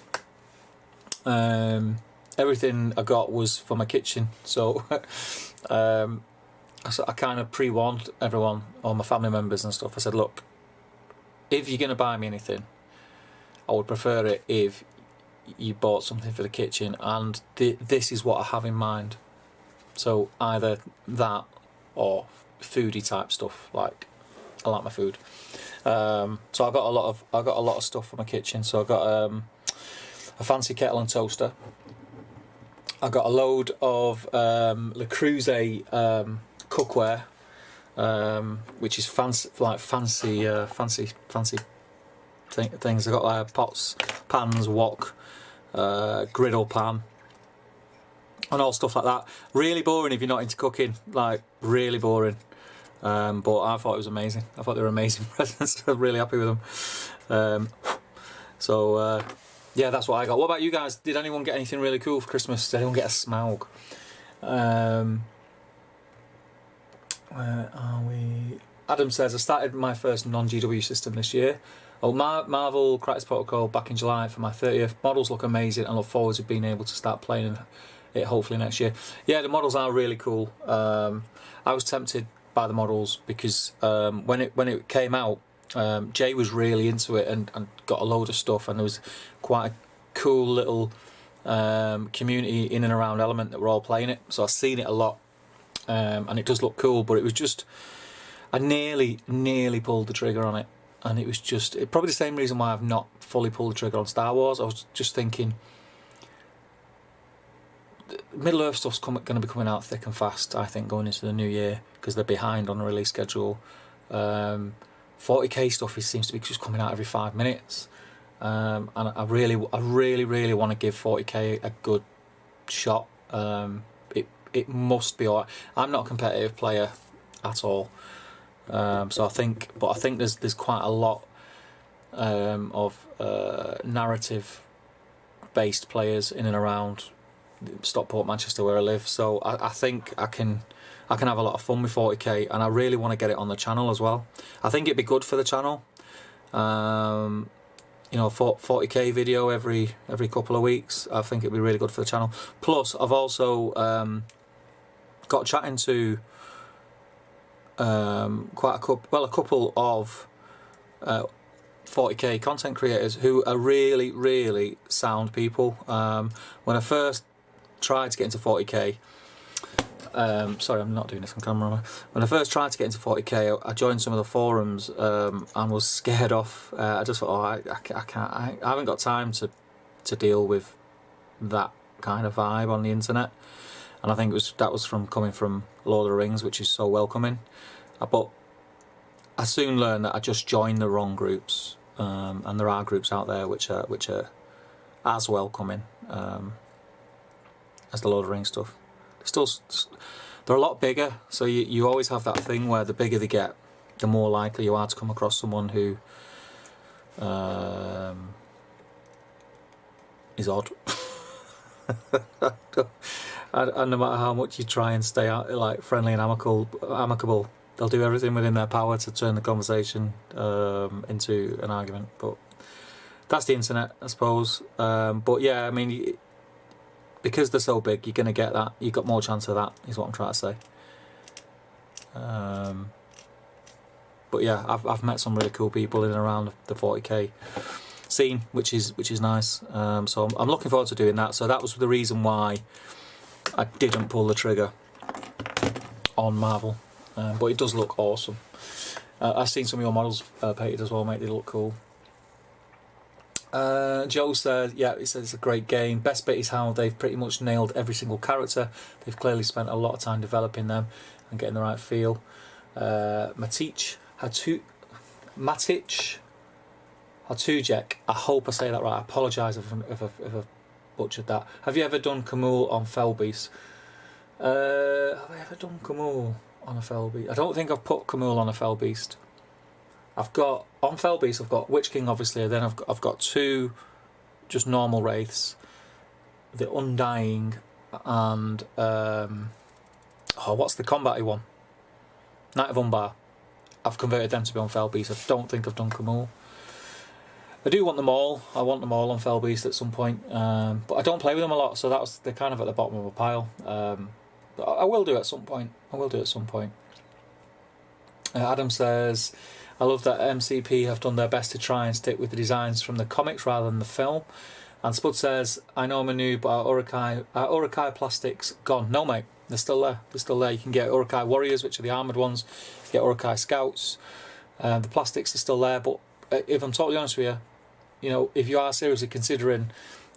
Everything I got was for my kitchen, so I kind of pre-warned everyone, all my family members and stuff. I said, look, if you're going to buy me anything, I would prefer it if you bought something for the kitchen, and this is what I have in mind. So either that or foodie type stuff. Like, I like my food. So I got a lot of stuff for my kitchen. So I got a fancy kettle and toaster. I got a load of Le Creuset cookware, which is fancy things. I got pots, pans, wok, griddle pan, and all stuff like that. Really boring if you're not into cooking, like really boring. But I thought it was amazing. I thought they were amazing presents. I'm really happy with them. Yeah, that's what I got. What about you guys? Did anyone get anything really cool for Christmas? Did anyone get a Smaug? Where are we? Adam says, I started my first non-GW system this year. Oh, Marvel Crisis Protocol back in July for my 30th. Models look amazing and look forward to being able to start playing it hopefully next year. Yeah, the models are really cool. I was tempted by the models because when it came out, Jay was really into it and got a load of stuff, and there was quite a cool little community in and around Element that were all playing it. So I've seen it a lot, and it does look cool, but it was just, I nearly pulled the trigger on it, and it was just probably the same reason why I've not fully pulled the trigger on Star Wars. I was just thinking, Middle Earth stuff's going to be coming out thick and fast, I think, going into the new year, because they're behind on the release schedule. 40k stuff seems to be just coming out every 5 minutes, and I really want to give 40k a good shot. It must be alright. I'm not a competitive player at all, so I think there's quite a lot of narrative based players in and around Stockport, Manchester, where I live. So I think I can have a lot of fun with 40k, and I really want to get it on the channel as well. I think it'd be good for the channel. You know, 40k video every couple of weeks. I think it'd be really good for the channel. Plus, I've also got chatting to a couple of 40k content creators who are really sound people. When I first tried to get into 40k, sorry, I'm not doing this on camera. When I first tried to get into 40k, I joined some of the forums and was scared off. I just thought, oh, I can't. I haven't got time to deal with that kind of vibe on the internet. And I think that was from coming from Lord of the Rings, which is so welcoming. But I soon learned that I just joined the wrong groups, and there are groups out there which are as welcoming as the Lord of the Rings stuff. They're a lot bigger, so you always have that thing where the bigger they get, the more likely you are to come across someone who is odd. And no matter how much you try and stay out, like, friendly and amicable, they'll do everything within their power to turn the conversation into an argument. But that's the internet, I suppose. But yeah, I mean, because they're so big, you're going to get that. You've got more chance of that, is what I'm trying to say. But yeah, I've met some really cool people in and around the 40k scene, which is nice. So I'm looking forward to doing that. So that was the reason why I didn't pull the trigger on Marvel. But it does look awesome. I've seen some of your models painted as well, mate. They look cool. Joe said, yeah, he says it's a great game. Best bit is how they've pretty much nailed every single character. They've clearly spent a lot of time developing them and getting the right feel. Matic Hatujek, I hope I say that right. I apologise if I've butchered that. Have you ever done Kamul on Fellbeast? Have I ever done Kamul on a Fellbeast? I don't think I've put Kamul on a Fellbeast. I've got on Fellbeast, I've got Witch King, obviously. Then I've got two just normal wraiths, the Undying, and what's the combat-y one? Knight of Umbar. I've converted them to be on Fellbeast. I don't think I've done Kamul. I do want them all. I want them all on Fellbeast at some point, but I don't play with them a lot, so they're kind of at the bottom of a pile. But I will do at some point. Adam says, I love that MCP have done their best to try and stick with the designs from the comics rather than the film. And Spud says, I know I'm a noob, but our Urukai plastics gone. No, mate, they're still there. You can get Urukai Warriors, which are the armoured ones. You get Urukai Scouts. The plastics are still there, but if I'm totally honest with you, you know, if you are seriously considering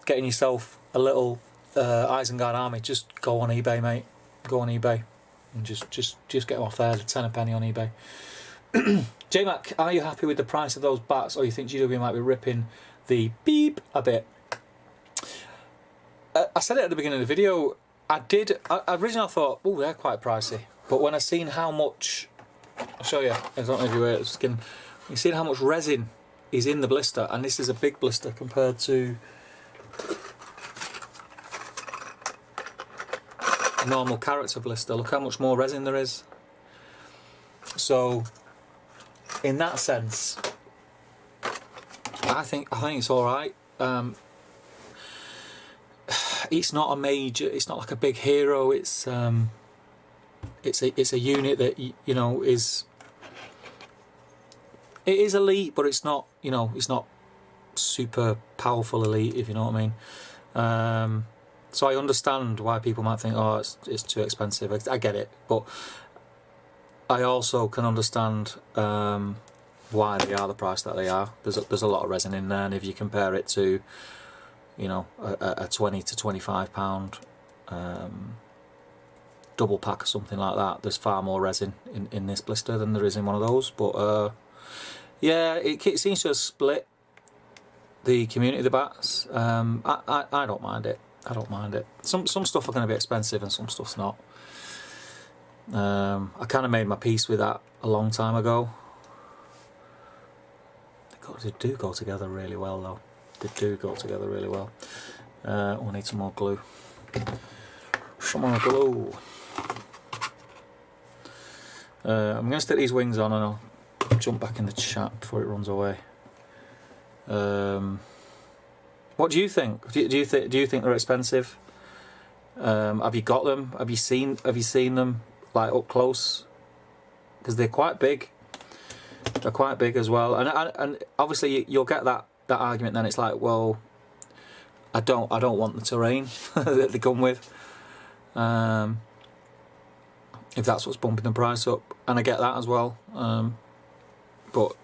getting yourself a little Isengard army, just go on eBay, mate. Go on eBay and just get them off there. They're 10 a penny on eBay. J-Mac, are you happy with the price of those bats, or you think GW might be ripping the beep a bit? I said it at the beginning of the video. Originally I thought, oh, they're quite pricey, but when I seen how much, I'll show you. I don't know if you wear skin. You've seen how much resin is in the blister, and this is a big blister compared to a normal character blister. Look how much more resin there is. So in that sense, I think it's all right. It's not a major. It's not like a big hero. It's a unit that you know is. It is elite, but it's not. You know, it's not super powerful elite. If you know what I mean. So I understand why people might think, oh, it's too expensive. I get it, but I also can understand why they are the price that they are. There's a lot of resin in there, and if you compare it to, you know, a 20 to 25 pound double pack or something like that, there's far more resin in this blister than there is in one of those. But yeah, it seems to have split the community of the bats. I don't mind it. I don't mind it. Some stuff are going to be expensive and some stuff's not. I kind of made my peace with that a long time ago. They do go together really well though. They do go together really well. We need some more glue. Some more glue. I'm going to stick these wings on and I'll jump back in the chat before it runs away. What do you think? Do you think they're expensive? Have you got them? Have you seen them like up close? Because they're quite big. They're quite big as well, and obviously you'll get that argument. Then it's like, well, I don't want the terrain that they come with. If that's what's bumping the price up, and I get that as well. But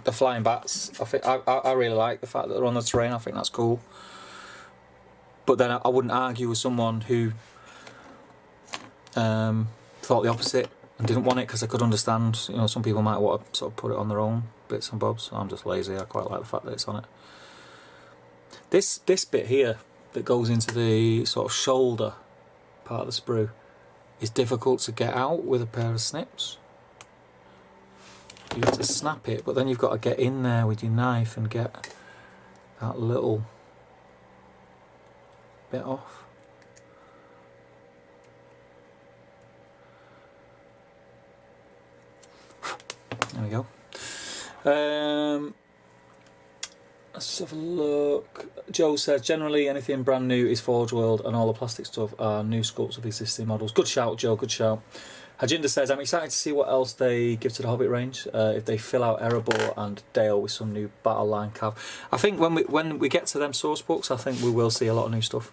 the flying bats, I really like the fact that they're on the terrain. I think that's cool. But then I wouldn't argue with someone who thought the opposite and didn't want it, because I could understand, you know, some people might want to sort of put it on their own bits and bobs. I'm just lazy. I quite like the fact that it's on it. This bit here that goes into the sort of shoulder part of the sprue is difficult to get out with a pair of snips. You have to snap it, but then you've got to get in there with your knife and get that little bit off. There we go. Let's have a look. Joe says, generally anything brand new is Forge World and all the plastic stuff are new sculpts of existing models. Good shout, Joe, good shout. Hajinder says, I'm excited to see what else they give to the Hobbit range, if they fill out Erebor and Dale with some new battle line cav. I think when we get to them source books, I think we will see a lot of new stuff.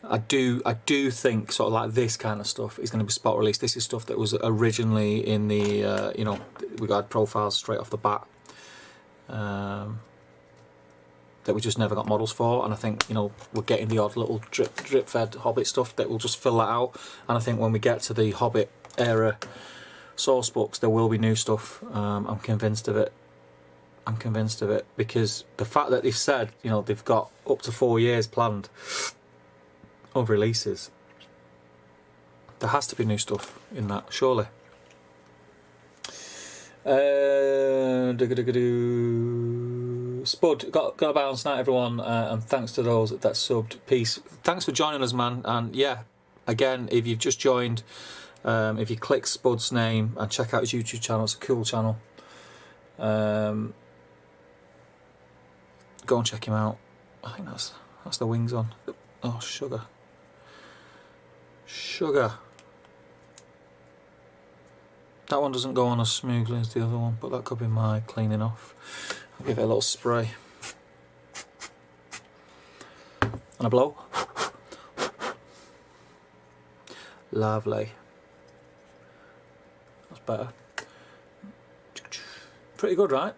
I do think sort of like this kind of stuff is going to be spot release. This is stuff that was originally in the you know, we got profiles straight off the bat that we just never got models for, and I think, you know, we're getting the odd little drip fed Hobbit stuff that will just fill that out. And I think when we get to the Hobbit era source books, there will be new stuff. I'm convinced of it. I'm convinced of it, because the fact that they've said, you know, they've got up to 4 years planned of releases, there has to be new stuff in that, surely. Spud, got a bounce night, everyone, and thanks to those that subbed. Peace. Thanks for joining us, man. And yeah, again, if you've just joined, if you click Spud's name and check out his YouTube channel, it's a cool channel. Go and check him out. I think that's the wings on. Oh, sugar. That one doesn't go on as smoothly as the other one, but that could be my cleaning off. I'll give it a little spray. And a blow. Lovely. That's better. Pretty good, right?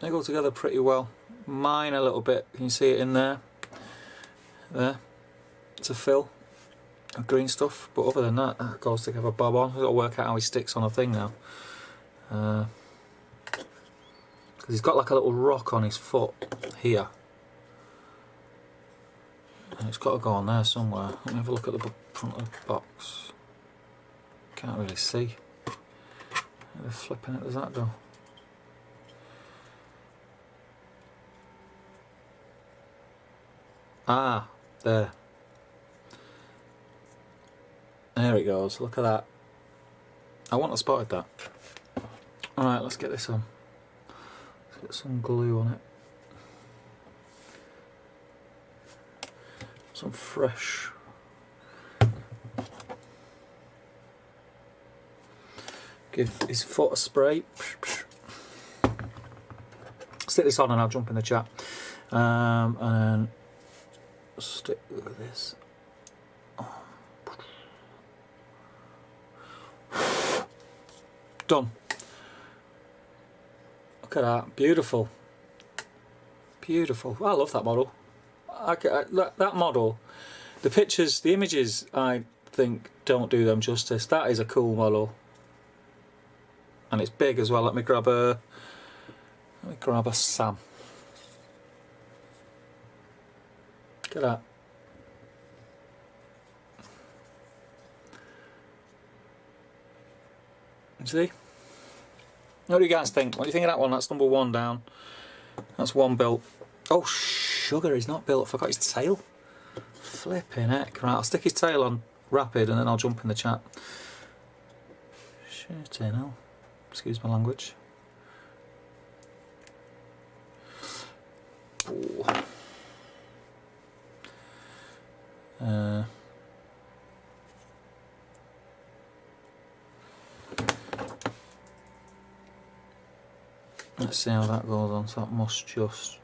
They go together pretty well. Mine a little bit. Can you see it in there? There. It's a fill of green stuff, but other than that, that goes together bob on. I've got to work out how he sticks on a thing now. Because he's got like a little rock on his foot here. And it's got to go on there somewhere. Let me have a look at the front of the box. Can't really see. How flipping it does that go? Ah, there. There it goes, look at that. I wouldn't have spotted that. Alright, let's get this on. Let's get some glue on it. Some fresh. Give his foot a spray. Stick this on and I'll jump in the chat. And then stick with this. Done. Look at that, beautiful. Beautiful. I love that model. That model, the pictures, the images, I think don't do them justice. That is a cool model. And it's big as well. Let me grab a Sam. Look at that. See? What do you guys think? What do you think of that one? That's number 1 down. That's 1 built. Oh, sugar, he's not built. I forgot his tail. Flipping heck. Right, I'll stick his tail on rapid and then I'll jump in the chat. Shit, hell. Excuse my language. Let's see how that goes on. So that must just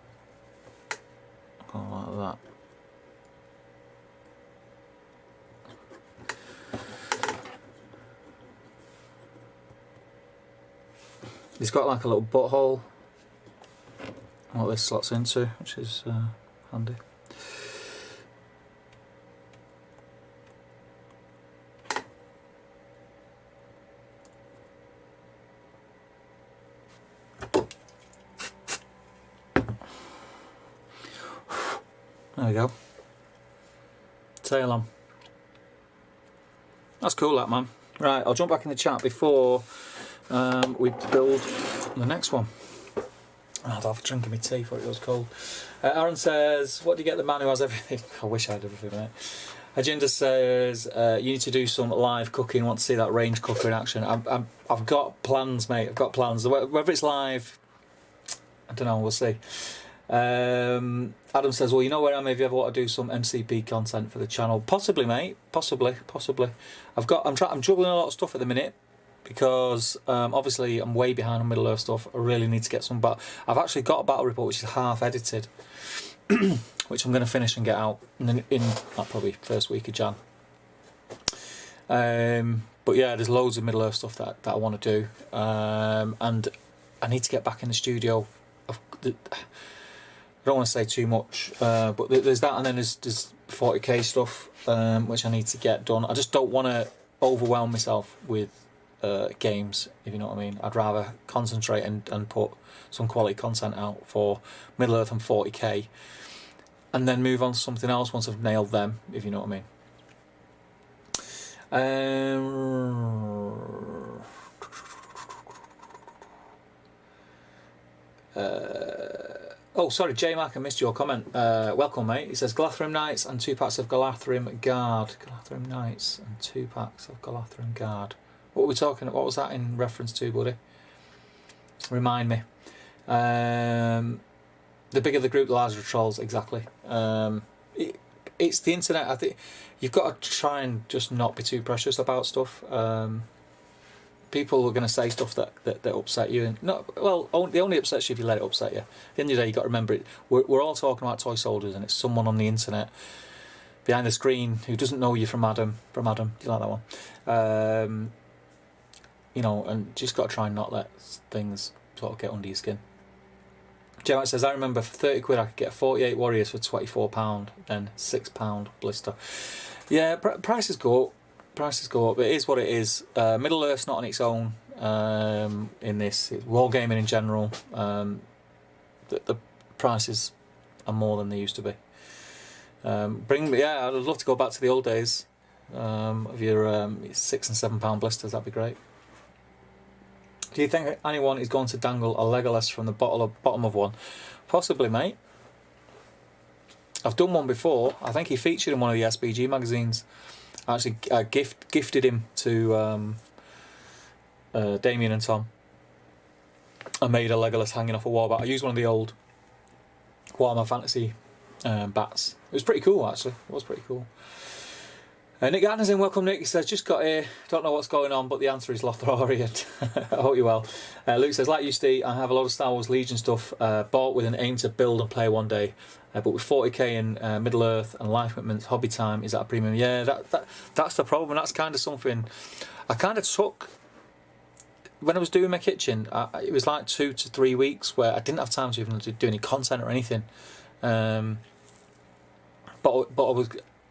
go like that. He's got like a little butthole what this slots into, which is handy. There we go. Tail on. That's cool, that, man. Right, I'll jump back in the chat before we build the next one. I'll have a drink of my tea before it goes cold. Aaron says, what do you get the man who has everything? I wish I had everything, mate. Agenda says, you need to do some live cooking. Want to see that range cooker in action. I've got plans, mate. I've got plans. Whether it's live, I don't know, we'll see. Adam says, well, you know where I am if you ever want to do some MCP content for the channel. Possibly, mate. Possibly. I'm juggling a lot of stuff at the minute because obviously I'm way behind on Middle Earth stuff. I really need to get some, but I've actually got a battle report which is half edited, which I'm going to finish and get out in like, probably first week of Jan. But yeah, there's loads of Middle Earth stuff that I want to do, and I need to get back in the studio. I don't want to say too much, but there's that, and then there's 40k stuff which I need to get done. I just don't want to overwhelm myself with games, if you know what I mean. I'd rather concentrate and put some quality content out for Middle Earth and 40k, and then move on to something else once I've nailed them, if you know what I mean. Oh, sorry, J-Mac, I missed your comment. Welcome, mate. He says, Galathrim Knights and 2 packs of Galathrim Guard. Galathrim Knights and 2 packs of Galathrim Guard. What were we talking about? What was that in reference to, buddy? Remind me. The bigger the group, the larger the trolls, exactly. It's the internet. I think you've got to try and just not be too precious about stuff. People are going to say stuff that upset you, and it only upsets you if you let it upset you. At the end of the day, you've got to remember it. We're all talking about toy soldiers, and it's someone on the internet behind the screen who doesn't know you from Adam. Do you like that one? You know, and just got to try and not let things sort of get under your skin. Joe says, I remember for 30 quid I could get 48 warriors for £24, then £6 blister. Yeah, prices go up. It is what it is. Middle Earth's not on its own in this. Wargaming in general, the prices are more than they used to be. I'd love to go back to the old days of your £6 and £7 blisters. That'd be great. Do you think anyone is going to dangle a Legolas from the bottom of one? Possibly, mate. I've done one before. I think he featured in one of the SBG magazines. I actually gifted him to Damien and Tom, I made a Legolas hanging off a Warbat. I used one of the old Warhammer Fantasy bats. It was pretty cool, actually. It was pretty cool. Nick Gardner's in. Welcome, Nick. He says, just got here. Don't know what's going on, but the answer is Lothlorien. I hope you're well. Luke says, like you, Steve, I have a lot of Star Wars Legion stuff bought with an aim to build and play one day. But with 40k in Middle Earth and life commitments, hobby time is at a premium. Yeah, that's the problem. That's kind of something I kind of took when I was doing my kitchen. It was like 2 to 3 weeks where I didn't have time to even do any content or anything. But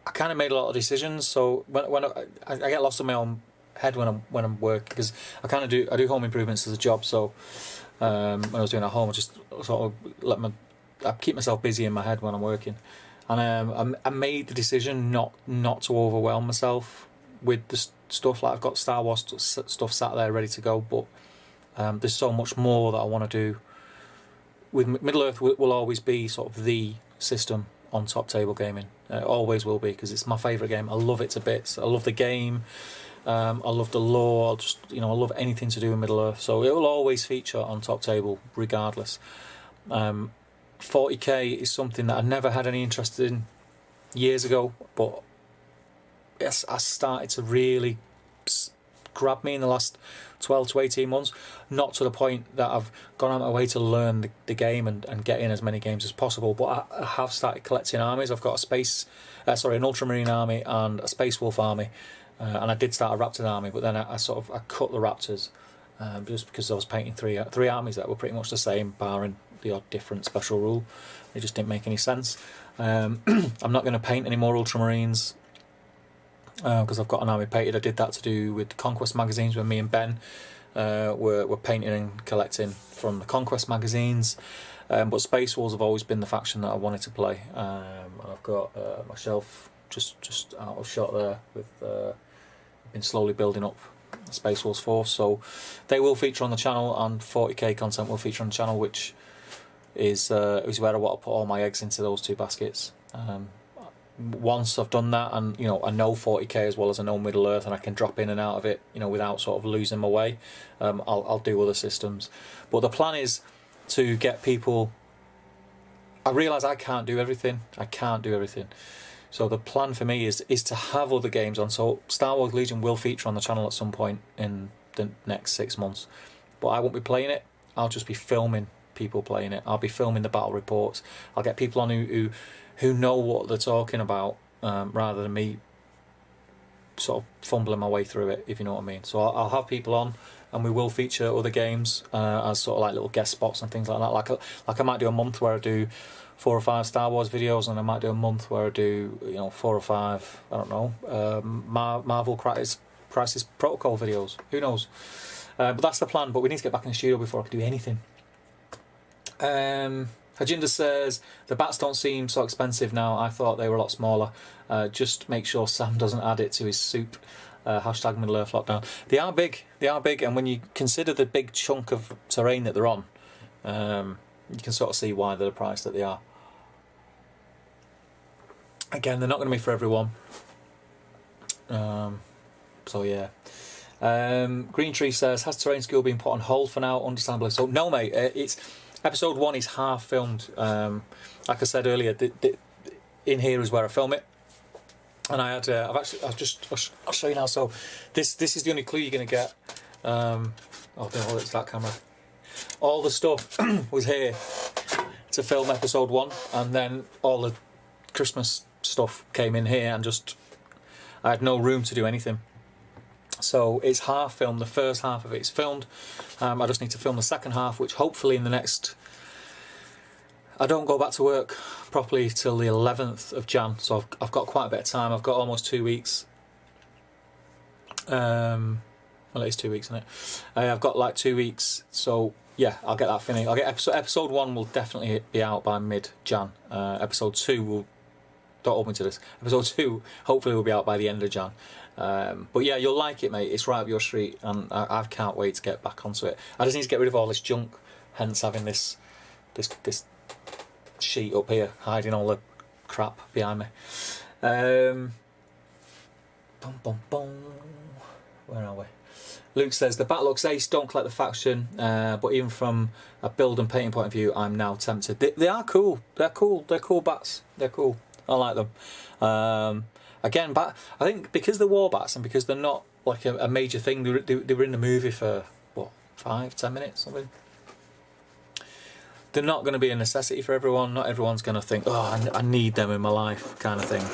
I kind of made a lot of decisions. So when I get lost in my own head when I'm working, because I do home improvements as a job. So when I was doing it at home, I just sort of I keep myself busy in my head when I'm working, and I made the decision not to overwhelm myself with the stuff. Like I've got Star Wars stuff sat there ready to go, but there's so much more that I want to do. With Middle Earth will always be sort of the system on top table gaming. It always will be, because it's my favourite game. I love it to bits. I love the game. I love the lore. I love anything to do with Middle Earth. So it will always feature on top table, regardless. 40k is something that I never had any interest in years ago, but yes, I started to really grab me in the last 12 to 18 months. Not to the point that I've gone out of my way to learn the game and get in as many games as possible, but I have started collecting armies. I've got an Ultramarine army and a Space Wolf army, and I did start a Raptor army, but then I cut the Raptors just because I was painting three armies that were pretty much the same, barring the odd different special rule. It just didn't make any sense. I'm not going to paint any more Ultramarines because I've got an army painted. I did that to do with Conquest magazines when me and Ben were painting and collecting from the Conquest magazines. But Space Wolves have always been the faction that I wanted to play. I've got my shelf just out of shot there with been slowly building up Space Wolves Force, so they will feature on the channel, and 40k content will feature on the channel, which is where I want to put all my eggs into those two baskets. Once I've done that, and I know 40k as well as I know Middle Earth, and I can drop in and out of it, without sort of losing my way, I'll do other systems. But the plan is to get people. I realise I can't do everything. So the plan for me is to have other games on. So Star Wars Legion will feature on the channel at some point in the next 6 months, but I won't be playing it. I'll just be filming people playing it. I'll be filming the battle reports. I'll get people on who know what they're talking about, rather than me sort of fumbling my way through it, if you know what I mean. So I'll have people on, and we will feature other games as sort of like little guest spots and things like that. Like I might do a month where I do 4 or 5 Star Wars videos, and I might do a month where I do 4 or 5 I don't know Marvel Crisis Protocol videos. Who knows? But that's the plan. But we need to get back in the studio before I can do anything. Hajinda says, the bats don't seem so expensive now. I thought they were a lot smaller. Just make sure Sam doesn't add it to his soup. Hashtag Middle Earth lockdown. They are big, and when you consider the big chunk of terrain that they're on, you can sort of see why they're the price that they are. Again, they're not going to be for everyone. So yeah. Green Tree says, has Terrain School been put on hold for now? Understandably so. No, mate. It's episode 1 is half filmed. Like I said earlier, in here is where I film it. And I had, I'll show you now. So this is the only clue you're going to get. Oh, it's that camera. All the stuff was here to film episode 1, and then all the Christmas stuff came in here, and I had no room to do anything. So it's half filmed. The first half of it is filmed. I just need to film the second half, which hopefully in the next. I don't go back to work properly till the 11th of Jan, so I've got quite a bit of time. I've got almost 2 weeks. Well, it is 2 weeks, isn't it? I've got like 2 weeks, so yeah, I'll get that finished. I'll get episode 1 will definitely be out by mid-Jan. Episode 2 will. Don't hold me to this. Episode 2 hopefully will be out by the end of Jan. But yeah, you'll like it, mate. It's right up your street, and I can't wait to get back onto it. I just need to get rid of all this junk, hence having this sheet up here hiding all the crap behind me. Where are we? Luke says, the bat looks ace, don't collect the faction, but even from a build and painting point of view, I'm now tempted. They are cool. They're cool. They're cool bats. They're cool. I like them. Again, I think because they're Warbats and because they're not like a major thing, they were in the movie for, what, 5-10 minutes, something? They're not going to be a necessity for everyone. Not everyone's going to think, oh, I need them in my life, kind of thing.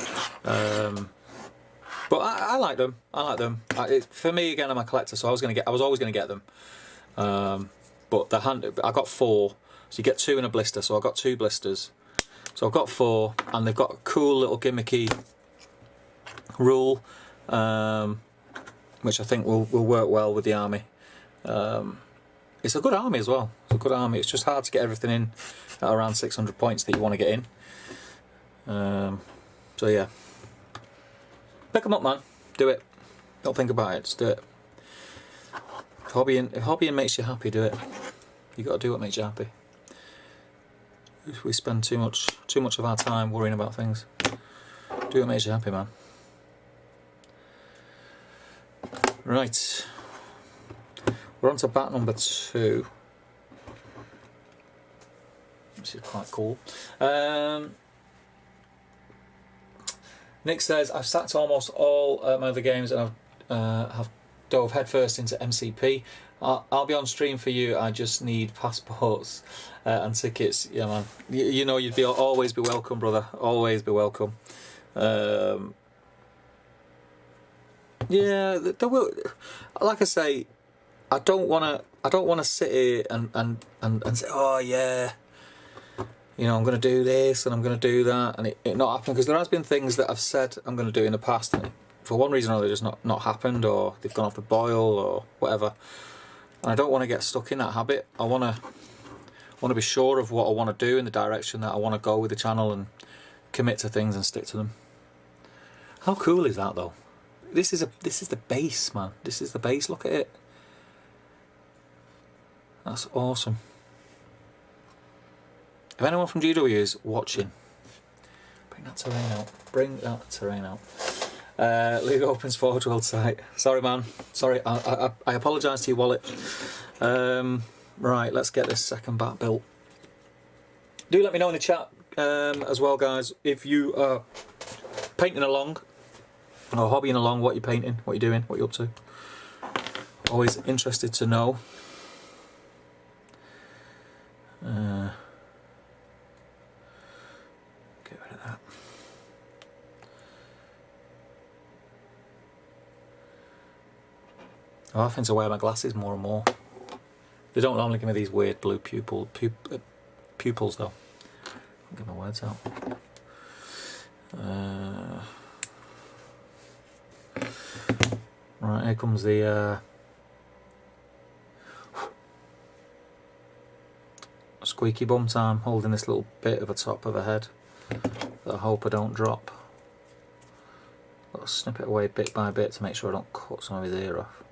But I like them. I like them. For me, again, I'm a collector, so I was always going to get them. But I got 4, so you get 2 in a blister. So I got 2 blisters. So I've got 4, and they've got a cool little gimmicky rule, which I think will work well with the army. It's a good army as well. It's a good army. It's just hard to get everything in at around 600 points that you want to get in. So yeah. Pick them up, man. Do it. Don't think about it. Just do it. If hobbying makes you happy, do it. You got to do what makes you happy. We spend too much of our time worrying about things. Do what makes you happy, man. Right. We're on to bat number 2. This is quite cool. Nick says, I've sacked almost all my other games and I've have dove headfirst into MCP. I'll be on stream for you. I just need passports and tickets. Yeah, man. You know, you'd always be welcome, brother. Always be welcome. Yeah, there will. Like I say, I don't want to sit here and say, oh yeah, you know, I'm going to do this and I'm going to do that, and it not happen, because there has been things that I've said I'm going to do in the past, and for one reason or another, just not happened, or they've gone off the boil or whatever. And I don't want to get stuck in that habit. I want to be sure of what I want to do in the direction that I want to go with the channel, and commit to things and stick to them. How cool is that, though? This is the base, man. This is the base. Look at it. That's awesome. If anyone from GW is watching, bring that terrain out. Bring that terrain out. League opens Forge World site. Sorry, man. Sorry. I apologise to your wallet. Right, let's get this second bat built. Do let me know in the chat as well, guys, if you are painting along or hobbying along, what you're painting, what you're doing, what you're up to. Always interested to know. Get rid of that. I'm having to wear my glasses more and more. They don't normally give me these weird blue pupils though. I'll get my words out. Right, here comes the squeaky bum time, holding this little bit of a top of a head that I hope I don't drop. I'll snip it away bit by bit to make sure I don't cut some of his ear off.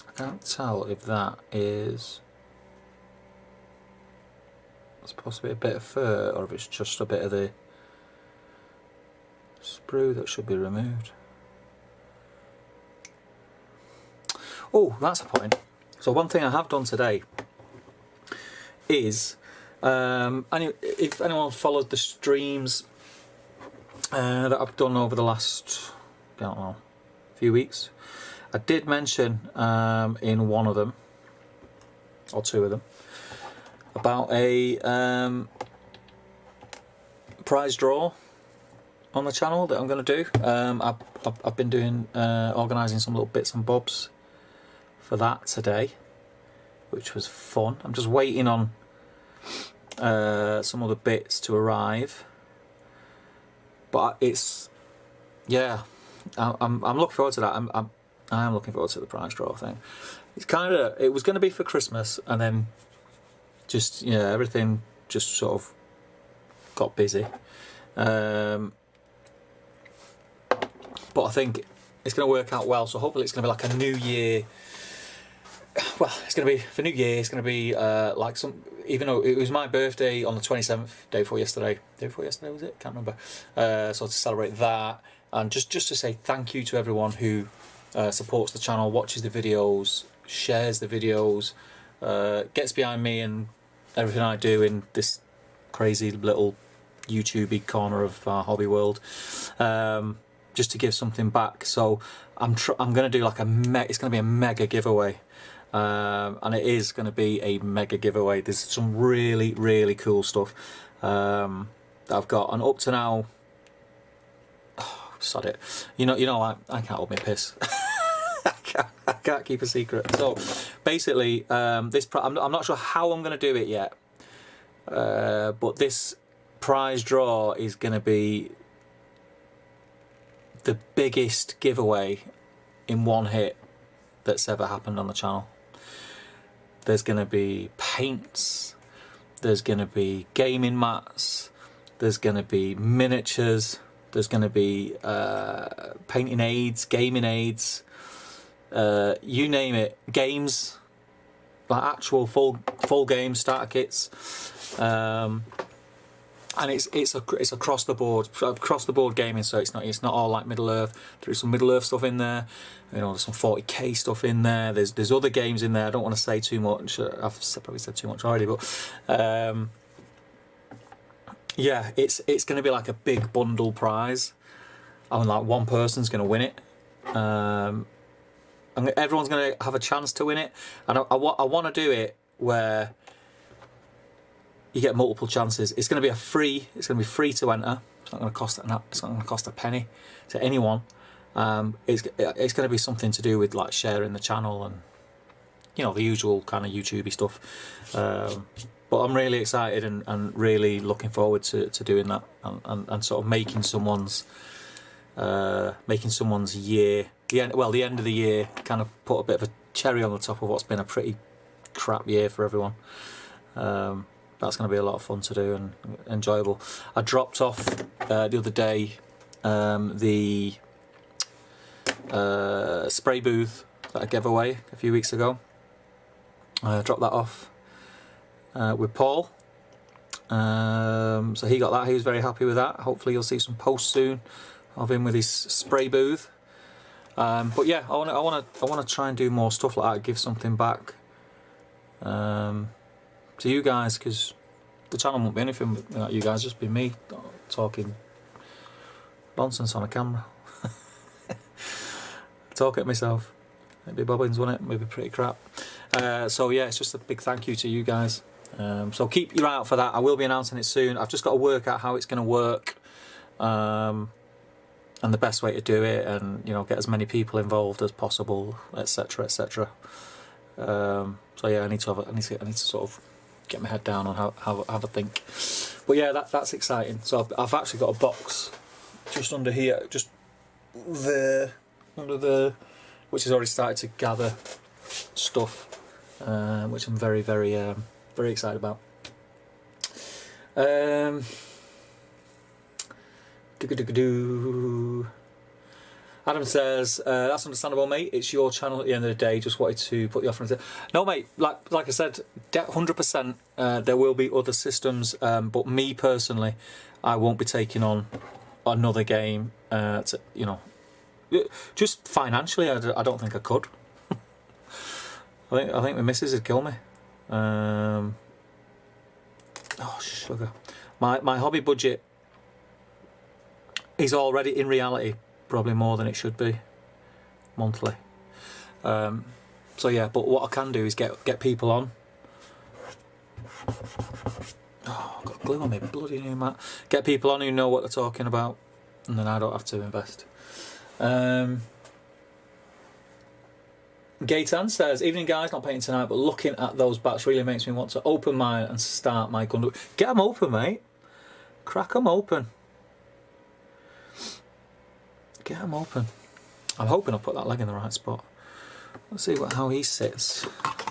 I can't tell if that is supposed to be a bit of fur or if it's just a bit of the sprue that should be removed. Oh, that's a point. So one thing I have done today is, if anyone followed the streams that I've done over the last, I don't know, few weeks, I did mention in one of them, or two of them, about a prize draw on the channel that I'm going to do. I've been doing organising some little bits and bobs for that today, which was fun. I'm just waiting on some other bits to arrive, but it's, yeah, I'm looking forward to that. I am looking forward to the prize draw thing. It's kind of, it was going to be for Christmas, and then just, yeah, everything just sort of got busy. But I think it's going to work out well, so hopefully it's going to be like a New Year, well, it's going to be for New Year. It's going to be like some. Even though it was my birthday on the 27th, day before yesterday. Day before yesterday was it? Can't remember. So to celebrate that, and just to say thank you to everyone who supports the channel, watches the videos, shares the videos, gets behind me and everything I do in this crazy little YouTube corner of our hobby world. Just to give something back. So I'm going to do like it's going to be a mega giveaway. And it is going to be a mega giveaway. There's some really, really cool stuff that I've got, and up to now, sod it. You know, I can't hold my piss. I can't keep a secret. So basically, I'm not sure how I'm going to do it yet, but this prize draw is going to be the biggest giveaway in one hit that's ever happened on the channel. There's going to be paints, there's going to be gaming mats, there's going to be miniatures, there's going to be painting aids, gaming aids, you name it, games, like actual full game starter kits, and it's across the board gaming. So it's not all like Middle Earth. There's some Middle Earth stuff in there. You know, there's some 40k stuff in there. There's other games in there. I don't want to say too much. I've probably said too much already, but yeah, it's going to be like a big bundle prize. I mean, like one person's going to win it. And everyone's going to have a chance to win it. And I want to do it where you get multiple chances. It's going to be free to enter. It's not going to cost it's not going to cost a penny to anyone. It's going to be something to do with like sharing the channel and, you know, the usual kind of YouTubey stuff. But I'm really excited and really looking forward to doing that and sort of making someone's year, the end of the year, kind of put a bit of a cherry on the top of what's been a pretty crap year for everyone. That's going to be a lot of fun to do and enjoyable. I dropped off the other day the spray booth that I gave away a few weeks ago. I dropped that off with Paul. So he got that. He was very happy with that. Hopefully you'll see some posts soon of him with his spray booth. But yeah, I want to try and do more stuff like that. Give something back to you guys, because the channel won't be anything without you guys. Just be me talking nonsense on a camera. Talk at myself. Maybe bobbins, wouldn't it? Maybe pretty crap. So yeah, it's just a big thank you to you guys. So keep your eye out for that. I will be announcing it soon. I've just got to work out how it's going to work, and the best way to do it, and you know, get as many people involved as possible, etc., etc. So yeah, I need to sort of get my head down on how have a think. But yeah, that's exciting. So I've actually got a box just under here, just there, under the, which has already started to gather stuff, which I'm very, very, very excited about. Adam says, that's understandable, mate. It's your channel at the end of the day. Just wanted to put the offer in. No, mate, like I said, 100%, there will be other systems, but me personally, I won't be taking on another game, you know, just financially, I don't think I could. I think my missus would kill me. Oh, sugar. My hobby budget is already, in reality, probably more than it should be monthly. So yeah, but what I can do is get people on. Oh, I've got glue on me, bloody new mat. Get people on who know what they're talking about, and then I don't have to invest. Gaetan says, evening guys, not painting tonight, but looking at those bats really makes me want to open mine and start my Gundabad. Get them open, mate. Crack them open. Get them open. I'm hoping I'll put that leg in the right spot. Let's see how he sits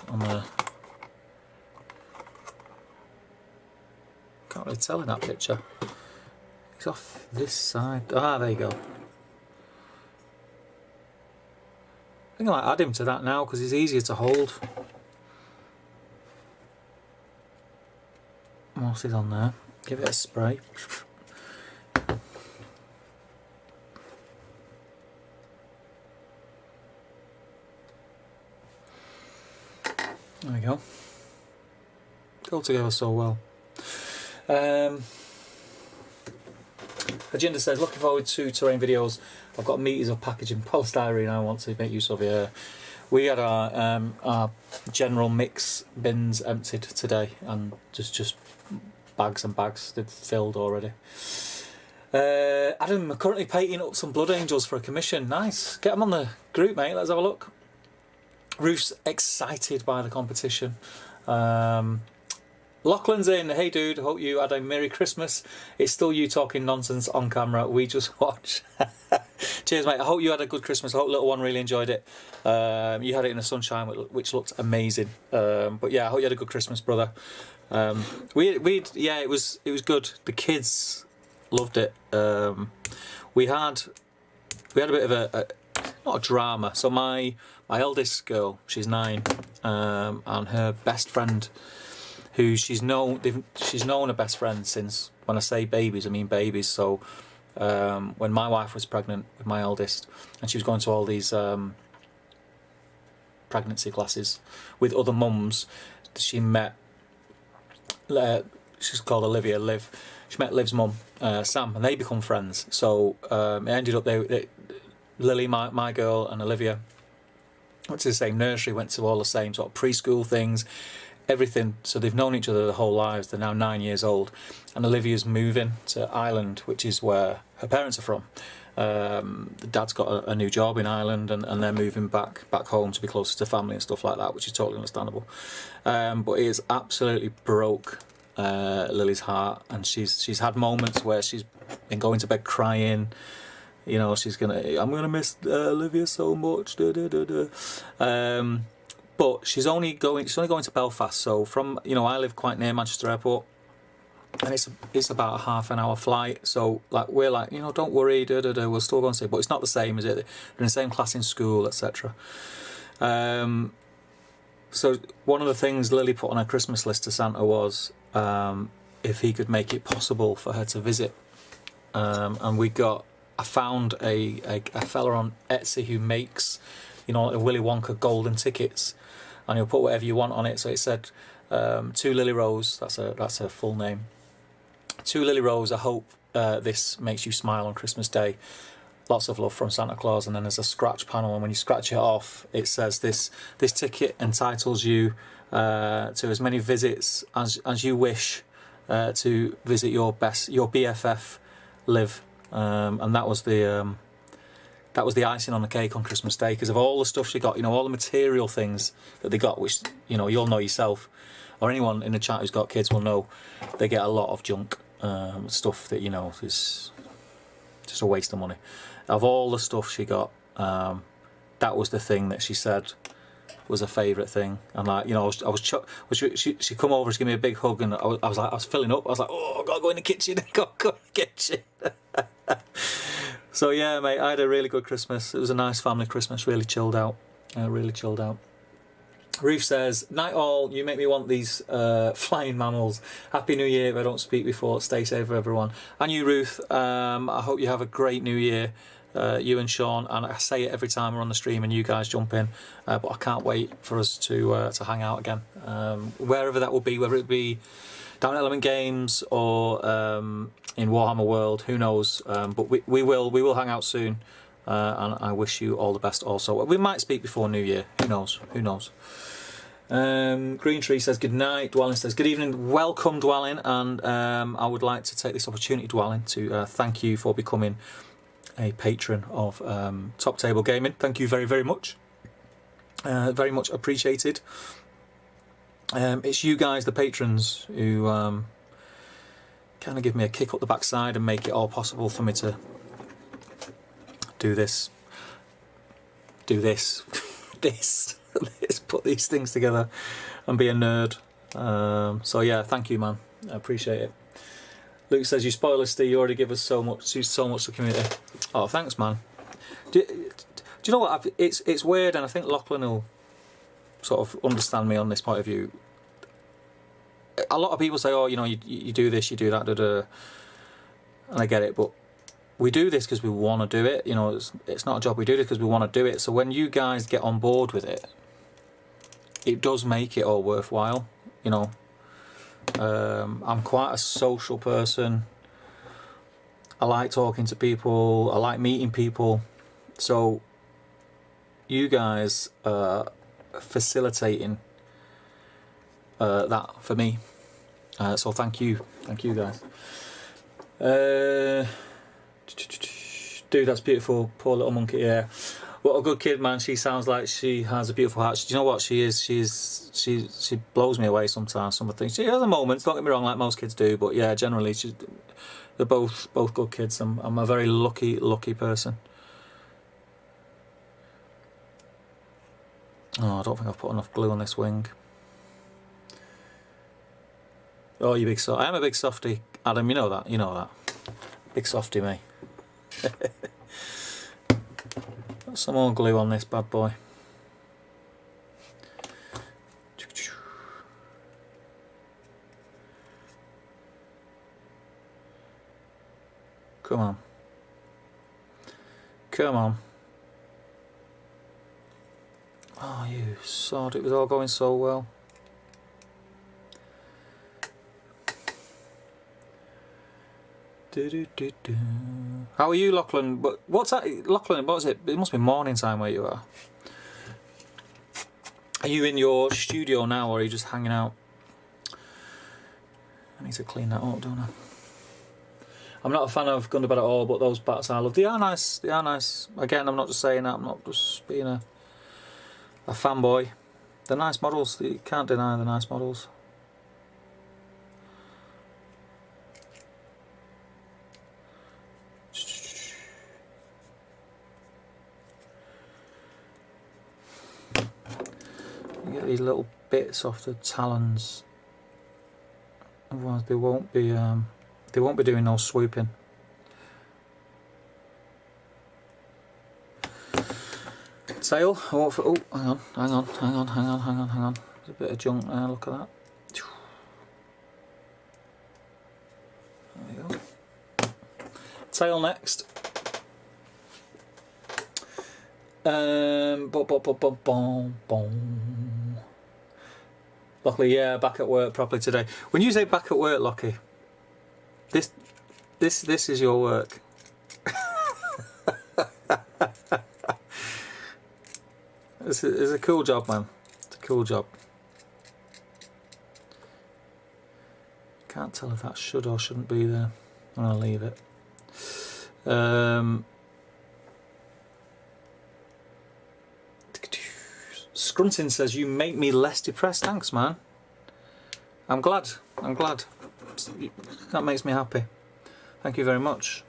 on the... Can't really tell in that picture. He's off this side. Ah, there you go. I think I might add him to that now because he's easier to hold. mosses on there. Give it a spray. There we go. Go together so well. Agenda says, looking forward to terrain videos. I've got meters of packaging polystyrene I want to make use of here. We had our general mix bins emptied today, and just bags and bags they've filled already. Adam, I'm currently painting up some blood angels for a commission. Nice. Get them on the group, mate. Let's have a look. Ruth's excited by the competition. Lachlan's in. Hey dude, hope you had a Merry Christmas. It's still you talking nonsense on camera. We just watch. Cheers, mate. I hope you had a good Christmas. I hope little one really enjoyed it. You had it in the sunshine, which looked amazing. But yeah, I hope you had a good Christmas, brother. Yeah, it was good. The kids loved it. We had a bit of a not a drama. So my eldest girl, she's 9, and her best friend, who she's known her best friend since, when I say babies, I mean babies. So when my wife was pregnant with my eldest, and she was going to all these pregnancy classes with other mums, she met, she's called Olivia, Liv. She met Liv's mum, Sam, and they become friends. So it ended up Lily, my girl, and Olivia went to the same nursery, went to all the same sort of preschool things, everything. So they've known each other their whole lives. They're now 9 years old, and Olivia's moving to Ireland, which is where her parents are from. The dad's got a new job in Ireland, and they're moving back home to be closer to family and stuff like that, which is totally understandable. But it has absolutely broke Lily's heart, and she's had moments where she's been going to bed crying. You know, I'm gonna miss Olivia so much. But she's only going to Belfast. So from, I live quite near Manchester Airport, and it's about a half an hour flight. So we're like, don't worry, we'll still go and see. But it's not the same, is it? They're in the same class in school, etc. So one of the things Lily put on her Christmas list to Santa was if he could make it possible for her to visit, and I found a fella on Etsy who makes, like Willy Wonka golden tickets, and he'll put whatever you want on it. So it said, to Lily Rose, that's her full name. To Lily Rose, I hope this makes you smile on Christmas Day. Lots of love from Santa Claus. And then there's a scratch panel, and when you scratch it off, it says this ticket entitles you to as many visits as you wish to visit your BFF Liv. And that was the icing on the cake on Christmas Day, because of all the stuff she got, all the material things that they got, which you'll know yourself, or anyone in the chat who's got kids will know, they get a lot of junk stuff that is just a waste of money. Of all the stuff she got, that was the thing that she said was her favourite thing. And she come over to give me a big hug, and I was filling up. I was like, oh, I've got to go in the kitchen. Go in the kitchen. So yeah, mate, I had a really good Christmas. It was a nice family Christmas, really chilled out. Ruth says, night all, you make me want these flying mammals. Happy New Year if I don't speak before. Stay safe everyone. And you, Ruth, I hope you have a great New Year, you and Sean. And I say it every time we're on the stream and you guys jump in, but I can't wait for us to hang out again, wherever that will be, whether it be down at Element Games or in Warhammer World, who knows, but we will hang out soon, and I wish you all the best also. We might speak before New Year, who knows. Green Tree says good night. Dwellin says good evening. Welcome, Dwellin, and I would like to take this opportunity, Dwellin, to thank you for becoming a patron of Top Table Gaming. Thank you very, very much. Very much appreciated. It's you guys, the patrons, who kind of give me a kick up the backside and make it all possible for me to do this, put these things together and be a nerd. So yeah, thank you, man. I appreciate it. Luke says, you spoil us, Steve. You already give us so much to the community. Oh, thanks, man. Do you know what? It's weird, and I think Lachlan will sort of understand me on this point of view. a lot of people say, oh, you know, you do this, you do that, da, da, and I get it, but we do this because we want to do it. You know, it's not a job. We do it because we want to do it. So when you guys get on board with it, it does make it all worthwhile. You know, I'm quite a social person. I like talking to people. I like meeting people. So you guys are facilitating that for me. So thank you guys. Dude, that's beautiful. Poor little monkey. Yeah, what a good kid, man. She sounds like she has a beautiful heart. Do you know what she is? She blows me away sometimes. Some of the things she has a moments. Don't get me wrong, like most kids do. But yeah, generally they're both good kids. I'm a very lucky person. Oh, I don't think I've put enough glue on this wing. Oh, you big I am a big softy, Adam. You know that. You know that. Big softy, me. Got some more glue on this bad boy. Come on. Come on. Oh, you sod. It was all going so well. How are you, Lachlan? But what's that, Lachlan? What is it? It must be morning time where you are. Are you in your studio now, or are you just hanging out? I need to clean that up, don't I? I'm not a fan of Gundabad at all, but those bats I love. They are nice. They are nice. Again, I'm not just saying that. I'm not just being a fanboy. They're nice models. You can't deny the nice models. Get these little bits off the talons, otherwise they won't be doing no swooping. Tail. Oh, hang on. There's a bit of junk there. Look at that. There we go. Tail next. Lockley, yeah, back at work properly today. When you say back at work, Lockie, this is your work. It's a cool job, man. It's a cool job. Can't tell if that should or shouldn't be there. I'm gonna leave it. Scrunton says, you make me less depressed. Thanks, man. I'm glad. That makes me happy. Thank you very much.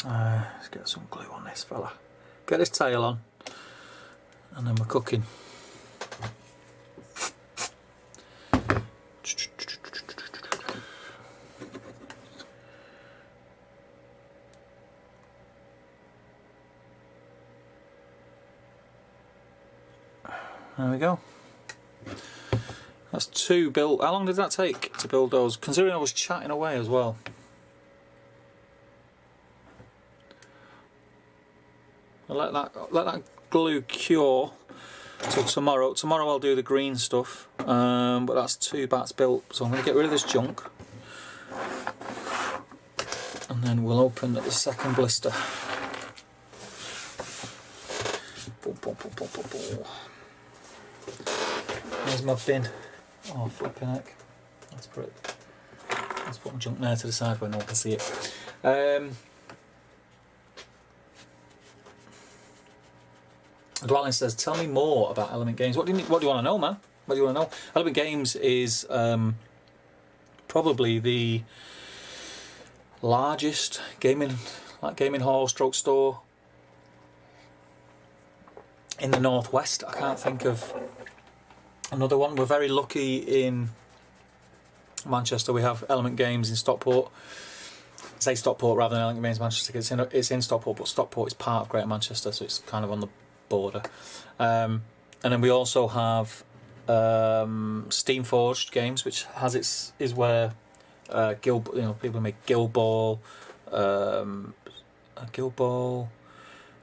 Let's get some glue on this fella. Get his tail on, and then we're cooking. There we go. That's 2 built. How long did that take to build those? Considering I was chatting away as well. I'll let that glue cure till tomorrow. Tomorrow I'll do the green stuff. But that's 2 bats built, so I'm going to get rid of this junk, and then we'll open the second blister. There's my bin. Oh, flipping heck. Let's put my junk there to the side where no one can see it. Dwelling says, tell me more about Element Games. What do you want to know, man? What do you want to know? Element Games is probably the largest gaming hall stroke store in the northwest. I can't think of another one. We're very lucky in Manchester. We have Element Games in Stockport. I say Stockport rather than Element Games Manchester. It's in Stockport, but Stockport is part of Greater Manchester, so it's kind of on the border. And then we also have Steam Forged Games, which has is where people make Guild Ball,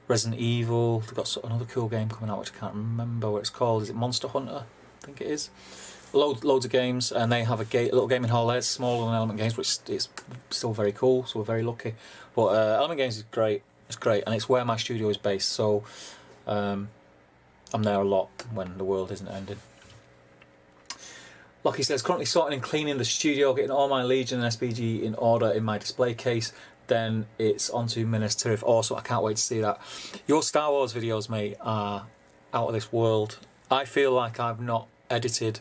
Resident Evil. They've got another cool game coming out which I can't remember what it's called. Is it Monster Hunter? I think it is. Loads of games, and they have a little gaming hall there. It's smaller than Element Games, which is still very cool. So we're very lucky. But Element Games is great. It's great, and it's where my studio is based. So I'm there a lot when the world isn't ending. Lockie says, currently sorting and cleaning the studio, getting all my Legion and SPG in order in my display case. Then it's on to Minas Tirith. Awesome, I can't wait to see that. Your Star Wars videos, mate, are out of this world. I feel like I've not edited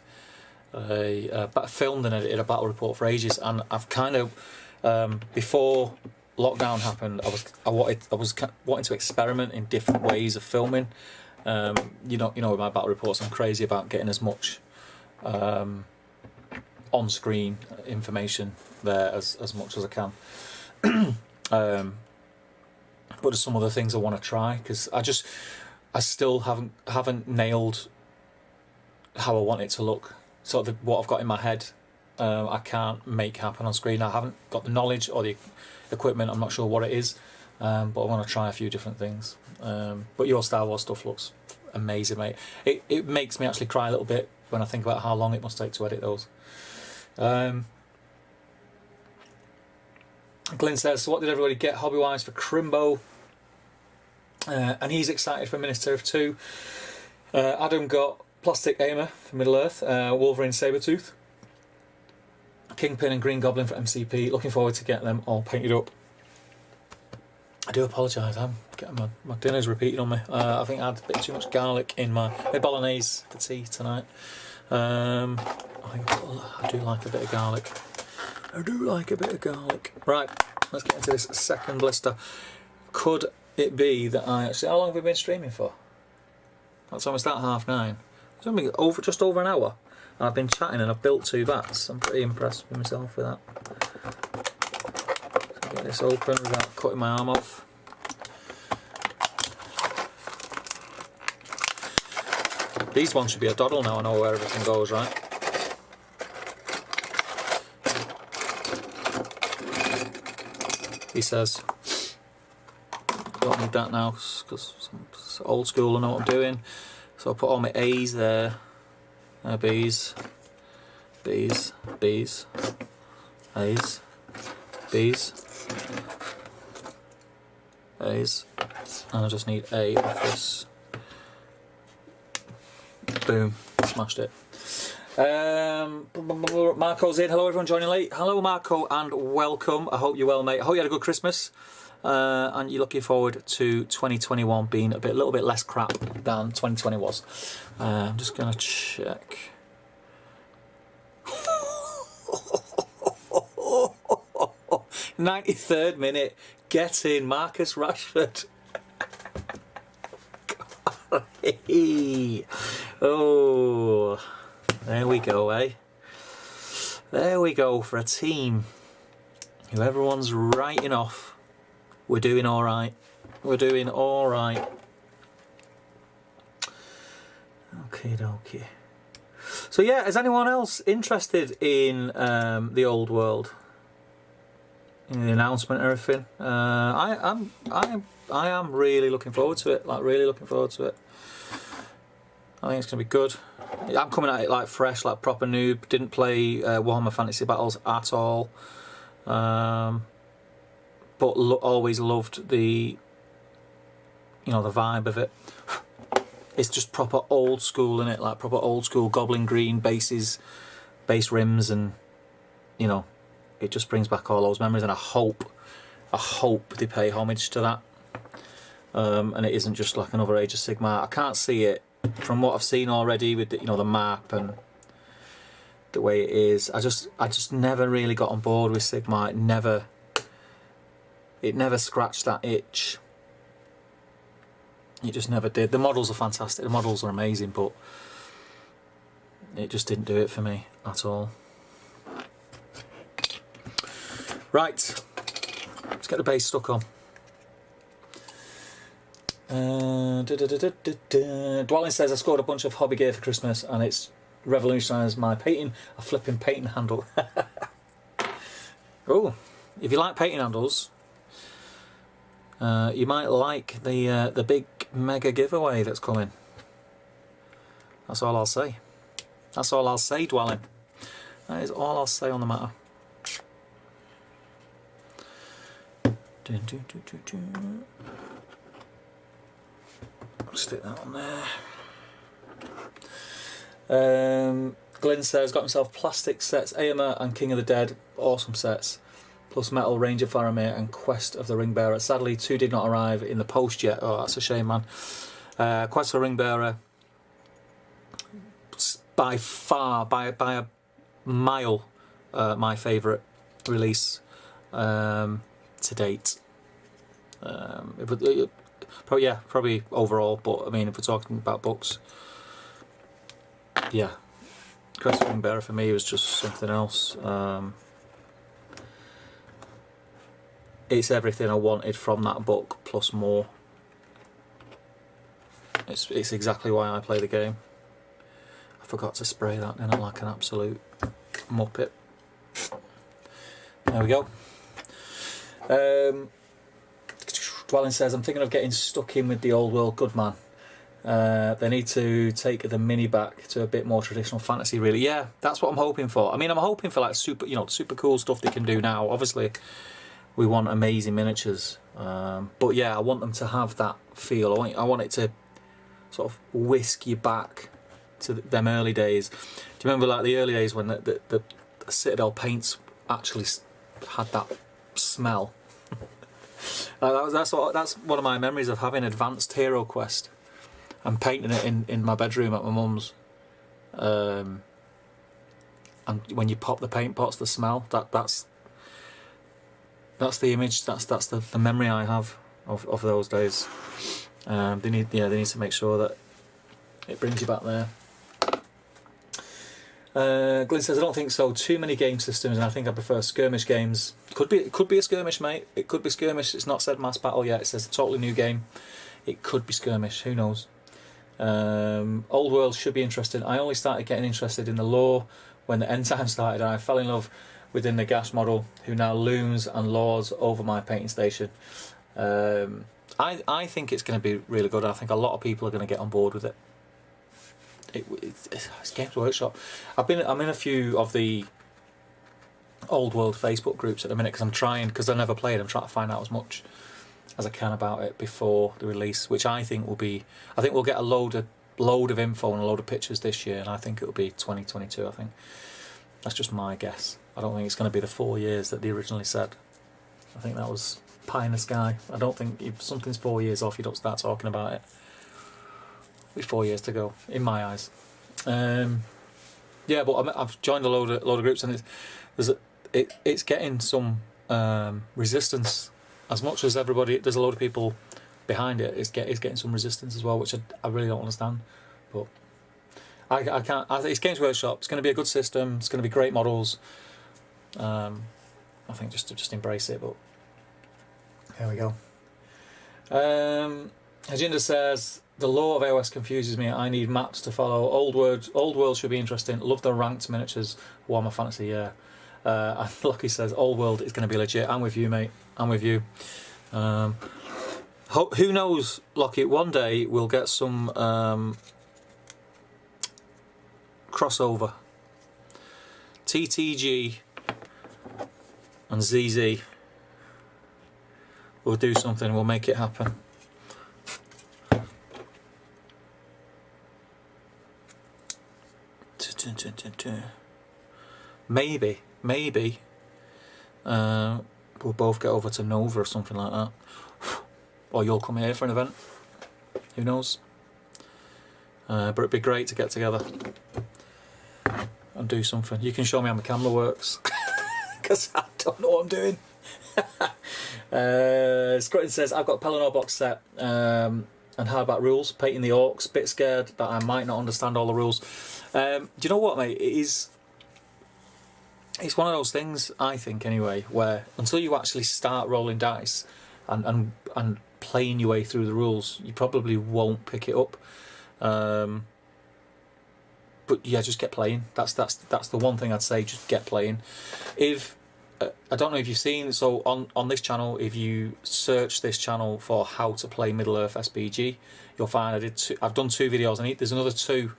filmed and edited a battle report for ages, and I've kind of before lockdown happened, I was wanting to experiment in different ways of filming. You know, with my battle reports, I'm crazy about getting as much on-screen information there as much as I can. But there's some other things I want to try, because I still haven't nailed how I want it to look. Sort of what I've got in my head, I can't make happen on screen. I haven't got the knowledge or the equipment. I'm not sure what it is, but I want to try a few different things. But your Star Wars stuff looks amazing, mate. It makes me actually cry a little bit when I think about how long it must take to edit those. Glenn says, so what did everybody get hobby-wise for Crimbo? And he's excited for Minas Tirith 2. Adam got Plastic Aimer for Middle-earth, Wolverine Sabretooth, Kingpin and Green Goblin for MCP. Looking forward to getting them all painted up. I do apologise, I'm getting my dinner's repeating on me. I think I had a bit too much garlic in my bolognese for tea tonight. I do like a bit of garlic. I do like a bit of garlic. Right, let's get into this second blister. Could it be that I actually... How long have we been streaming for? That's almost at 9:30. It's only just over an hour. And I've been chatting and I've built 2 bats. I'm pretty impressed with myself with that. So get this open without cutting my arm off. These ones should be a doddle now. I know where everything goes, right? He says, don't need that now because it's old school, I know what I'm doing. So I'll put all my A's there, B's, B's, B's, A's, B's, A's, and I just need A off this. Boom, smashed it. Marco's in. Hello everyone joining late. Hello Marco and welcome. I hope you're well, mate. I hope you had a good Christmas and you're looking forward to 2021 being a little bit less crap than 2020 was. I'm just gonna check. 93rd minute. Get in, Marcus Rashford. Oh, there we go, eh? There we go, for a team who everyone's writing off. We're doing alright. We're doing alright. Okie dokie. So yeah, is anyone else interested in the old world? In the announcement and everything? I am really looking forward to it. Like, really looking forward to it. I think it's going to be good. I'm coming at it like fresh, like proper noob. Didn't play Warhammer Fantasy Battles at all. But always loved the, the vibe of it. It's just proper old school, innit? Like proper old school Goblin Green bases, base rims, and it just brings back all those memories. And I hope they pay homage to that. And it isn't just like another Age of Sigmar. I can't see it from what I've seen already with the map and the way it is. I just never really got on board with Sigmar. It never scratched that itch. It just never did. The models are fantastic. The models are amazing, but it just didn't do it for me at all. Right, let's get the base stuck on. Dwelling says, I scored a bunch of hobby gear for Christmas and it's revolutionised my painting. A flipping painting handle. Oh, if you like painting handles, you might like the big mega giveaway that's coming. That's all I'll say. That's all I'll say, Dwelling. That is all I'll say on the matter. I'll stick that on there. Glenn says, got himself plastic sets, AMA and King of the Dead, awesome sets. Plus Metal, Ranger Faramir and Quest of the Ringbearer. Sadly, 2 did not arrive in the post yet. Oh, that's a shame, man. Quest of the Ringbearer, by far, by a mile, my favourite release to date. Probably overall, but I mean, if we're talking about books, yeah, Quest of the Ringbearer for me was just something else. It's everything I wanted from that book, plus more. It's exactly why I play the game. I forgot to spray that, didn't I, like an absolute muppet. There we go. Dwelling says, I'm thinking of getting stuck in with the old world. Good man. They need to take the mini back to a bit more traditional fantasy, really. Yeah, that's what I'm hoping for. I mean, I'm hoping for like super cool stuff they can do now. Obviously, we want amazing miniatures, but yeah, I want them to have that feel. I want it to sort of whisk you back to them early days. Do you remember like the early days when the Citadel paints actually had that smell? That's one of my memories of having Advanced Hero Quest and painting it in my bedroom at my mum's. And when you pop the paint pots, the smell, that's the image, that's the memory I have of those days. They need to make sure that it brings you back there. Glyn says, I don't think so. Too many game systems, and I think I prefer skirmish games. It could be a skirmish, mate. It could be skirmish. It's not said mass battle yet. It says a totally new game. It could be skirmish. Who knows? Old World should be interesting. I only started getting interested in the lore when the end time started, and I fell in love within the Gash model, who now looms and lords over my painting station. I think it's going to be really good. I think a lot of people are going to get on board with it. It's Games Workshop. I'm in a few of the Old World Facebook groups at the minute because I never played. I'm trying to find out as much as I can about it before the release, which I think will be. I think we'll get a load of info and a load of pictures this year, and I think it'll be 2022. I think that's just my guess. I don't think it's going to be the 4 years that they originally said. I think that was pie in the sky. I don't think if something's 4 years off, you don't start talking about it. With 4 years to go, in my eyes. Yeah, but I've joined a load of groups, and it's getting some resistance. As much as everybody, there's a load of people behind it. It's getting some resistance as well, which I really don't understand. But I can't. I think it's Games Workshop. It's going to be a good system. It's going to be great models. I think just embrace it. But here we go. Ajinder says, the lore of AOS confuses me. I need maps to follow. Old World should be interesting. Love the ranked miniatures. Warhammer Fantasy, yeah. And Lucky says, Old World is going to be legit. I'm with you, mate. I'm with you. Who knows, Lucky? One day we'll get some crossover. TTG and ZZ. We'll do something. We'll make it happen. Maybe we'll both get over to Nova or something like that, or you'll come here for an event. Who knows? But it'd be great to get together and do something. You can show me how my camera works, because I don't know what I'm doing. Scrutton says, I've got Pelennor box set, and how about rules? Painting the orcs, bit scared that I might not understand all the rules. Do you know what, mate? It's one of those things, I think anyway, where until you actually start rolling dice and playing your way through the rules, you probably won't pick it up. But yeah, just get playing. That's the one thing I'd say. Just get playing. If I don't know if you've seen, so on this channel, if you search this channel for how to play Middle Earth SBG, you'll find I've done 2 videos. There's another 2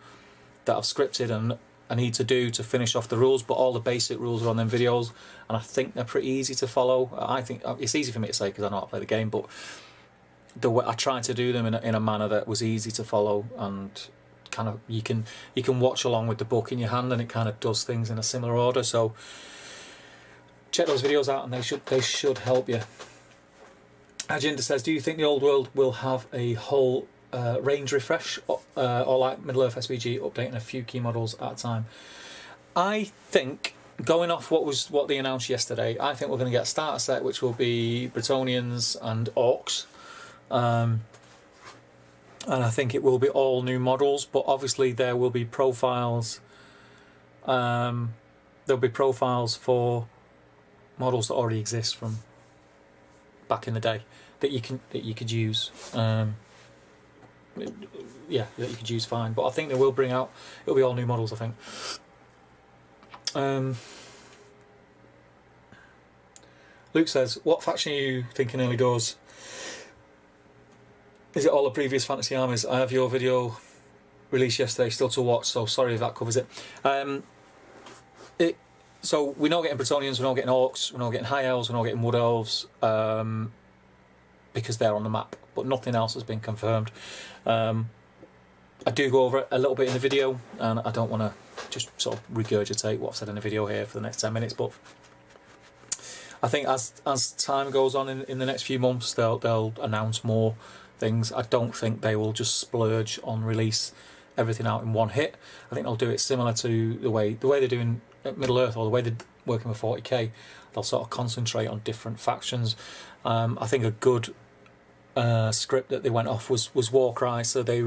that I've scripted and I need to do to finish off the rules, but all the basic rules are on them videos, and I think they're pretty easy to follow. I think it's easy for me to say because I know how to play the game, but the way I tried to do them in a manner that was easy to follow, and kind of you can watch along with the book in your hand, and it kind of does things in a similar order. So check those videos out, and they should help you. Ajinder says, do you think the old world will have a whole range refresh, or like Middle Earth SVG, updating a few key models at a time? I think, going off what they announced yesterday, I think we're going to get a starter set which will be Bretonians and Orcs, and I think it will be all new models, but obviously there will be profiles. There'll be profiles for models that already exist from back in the day that you could use. Yeah, that you could use fine. But I think they will bring out. It'll be all new models, I think. Luke says, "What faction are you thinking early doors? Is it all the previous fantasy armies? I have your video released yesterday, still to watch. So sorry if that covers it." So we're not getting Bretonians, we're not getting Orcs, we're not getting High Elves, we're not getting Wood Elves, because they're on the map, but nothing else has been confirmed. I do go over it a little bit in the video, and I don't want to just sort of regurgitate what I've said in the video here for the next 10 minutes, but I think as time goes on in the next few months, they'll announce more things. I don't think they will just splurge on release everything out in one hit. I think they'll do it similar to the way they're doing at Middle Earth, or the way they're working with 40k. They'll sort of concentrate on different factions. I think a good script that they went off was Warcry. So they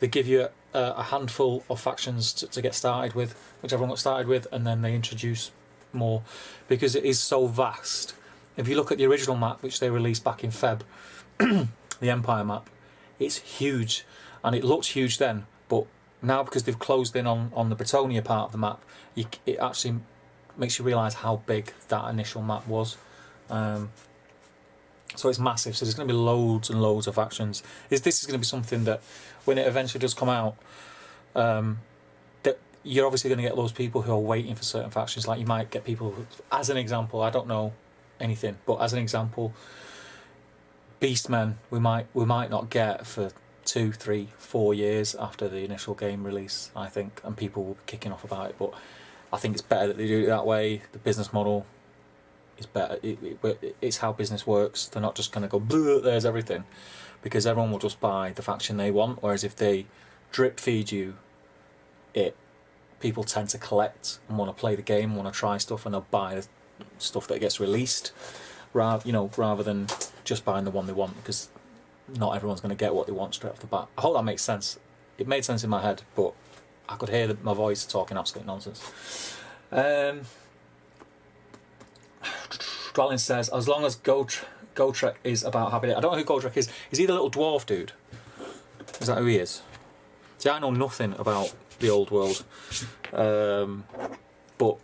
give you a handful of factions to get started with, which everyone got started with, and then they introduce more, because it is so vast. If you look at the original map, which they released back in Feb, the Empire map, it's huge, and it looked huge then, but now because they've closed in on the Bretonia part of the map, it actually makes you realise how big that initial map was. So it's massive, so there's going to be loads and loads of factions. This is going to be something that, when it eventually does come out, that you're obviously going to get those people who are waiting for certain factions. Like you might get people who, as an example, I don't know anything, but as an example, Beastmen we might not get for 2, 3, 4 years after the initial game release, I think, and people will be kicking off about it. But I think it's better that they do it that way. The business model is better. It's how business works. They're not just going to go, there's everything, because everyone will just buy the faction they want. Whereas if they drip feed you it, people tend to collect and want to play the game, want to try stuff, and they'll buy the stuff that gets released, rather than just buying the one they want, because not everyone's going to get what they want straight off the bat. I hope that makes sense. It made sense in my head, but I could hear my voice talking absolute nonsense. Dwelling says, as long as Gotrek is about happy. I don't know who Gotrek is. Is he the little dwarf dude? Is that who he is? See, I know nothing about the old world, but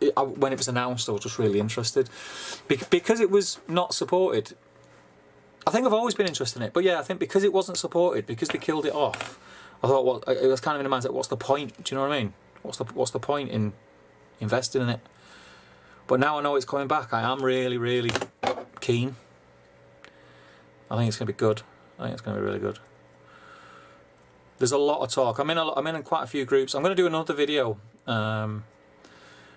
when it was announced, I was just really interested, because it was not supported. I think I've always been interested in it, but yeah, I think because it wasn't supported, because they killed it off, I thought, well, it was kind of in my mindset, what's the point? Do you know what I mean? What's the point in investing in it? But now I know it's coming back, I am really, really keen. I think it's going to be good. I think it's going to be really good. There's a lot of talk. I'm in quite a few groups. I'm going to do another video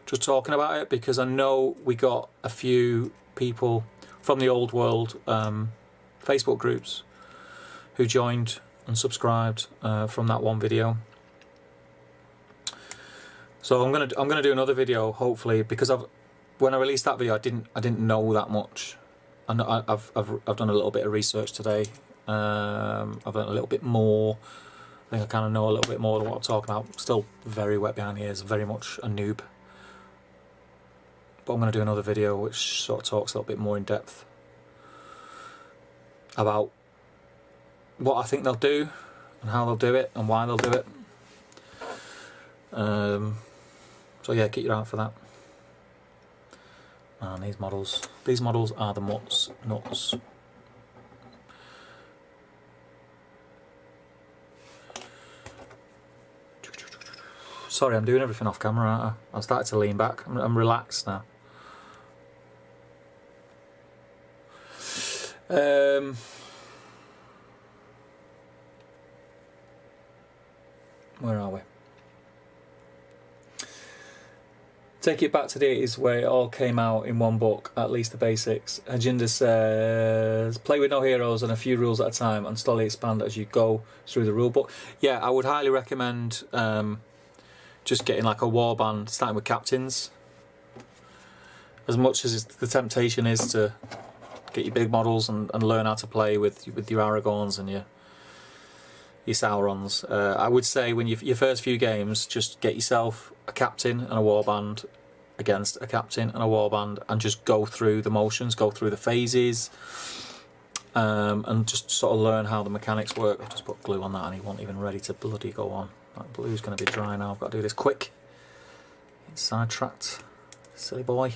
just talking about it, because I know we got a few people from the old world Facebook groups who joined and subscribed from that one video. So I'm gonna do another video, hopefully, because when I released that video, I didn't know that much. I've done a little bit of research today. I've done a little bit more. I think I kind of know a little bit more than what I'm talking about. Still very wet behind the ears, very much a noob. But I'm going to do another video which sort of talks a little bit more in depth. about what I think they'll do and how they'll do it and why they'll do it. So yeah, keep your eye out for that. Man, these models are the nuts. Sorry, I'm doing everything off camera, aren't I? I'm starting to lean back. I'm relaxed now. Where are we? Take it back to the 80s where it all came out in one book, at least the basics. Ajinder says, play with no heroes and a few rules at a time and slowly expand as you go through the rulebook. Yeah, I would highly recommend just getting like a warband, starting with captains. As much as the temptation is to get your big models and learn how to play with your Aragorns and your Saurons. I would say when your first few games, just get yourself a captain and a warband against a captain and a warband and just go through the motions, go through the phases, and just sort of learn how the mechanics work. I've just put glue on that and he wasn't even ready to bloody go on. That blue's going to be dry now. I've got to do this quick. It's sidetracked. Silly boy.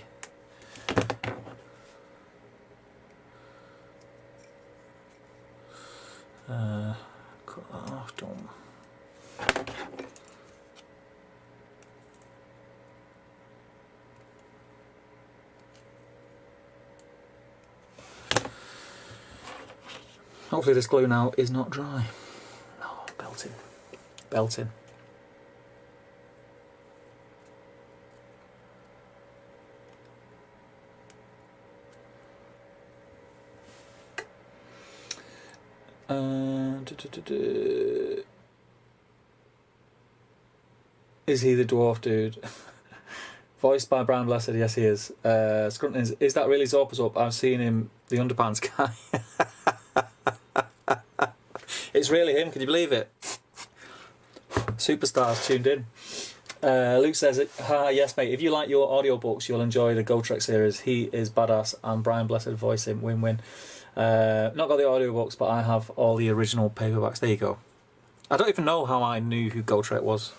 Cut that off, don't. Hopefully this glue now is not dry. Oh, belting. Belting. Is he the dwarf dude? Voiced by Brian Blessed, yes he is. Scrunton is that really Zorpa's up? I've seen him, the underpants guy. It's really him, can you believe it? Superstars tuned in. Luke says, hi, yes mate, if you like your audiobooks you'll enjoy the Go Trek series. He is badass and Brian Blessed voice him, win-win. Not got the audiobooks, but I have all the original paperbacks. There you go. I don't even know how I knew who Go Trek was.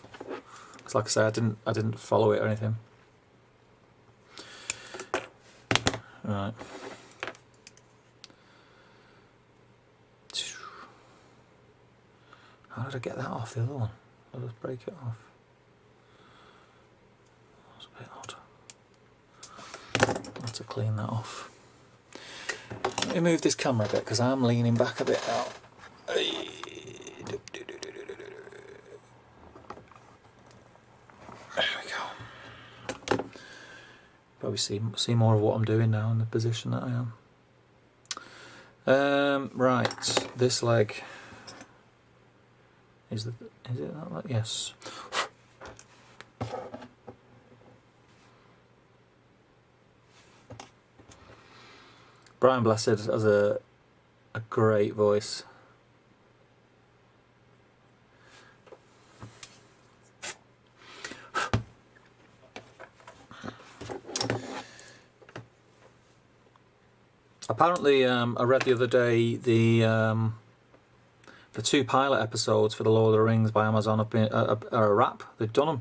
Because like I said, I didn't follow it or anything. Right. How did I get that off the other one? I'll just break it off. That's a bit odd. I have to clean that off. Let me move this camera a bit because I'm leaning back a bit now. There we go. Probably see more of what I'm doing now in the position that I am. Right, this leg. Is it that leg? Yes. Brian Blessed has a great voice. Apparently, I read the other day the 2 pilot episodes for The Lord of the Rings by Amazon have been are a wrap. They've done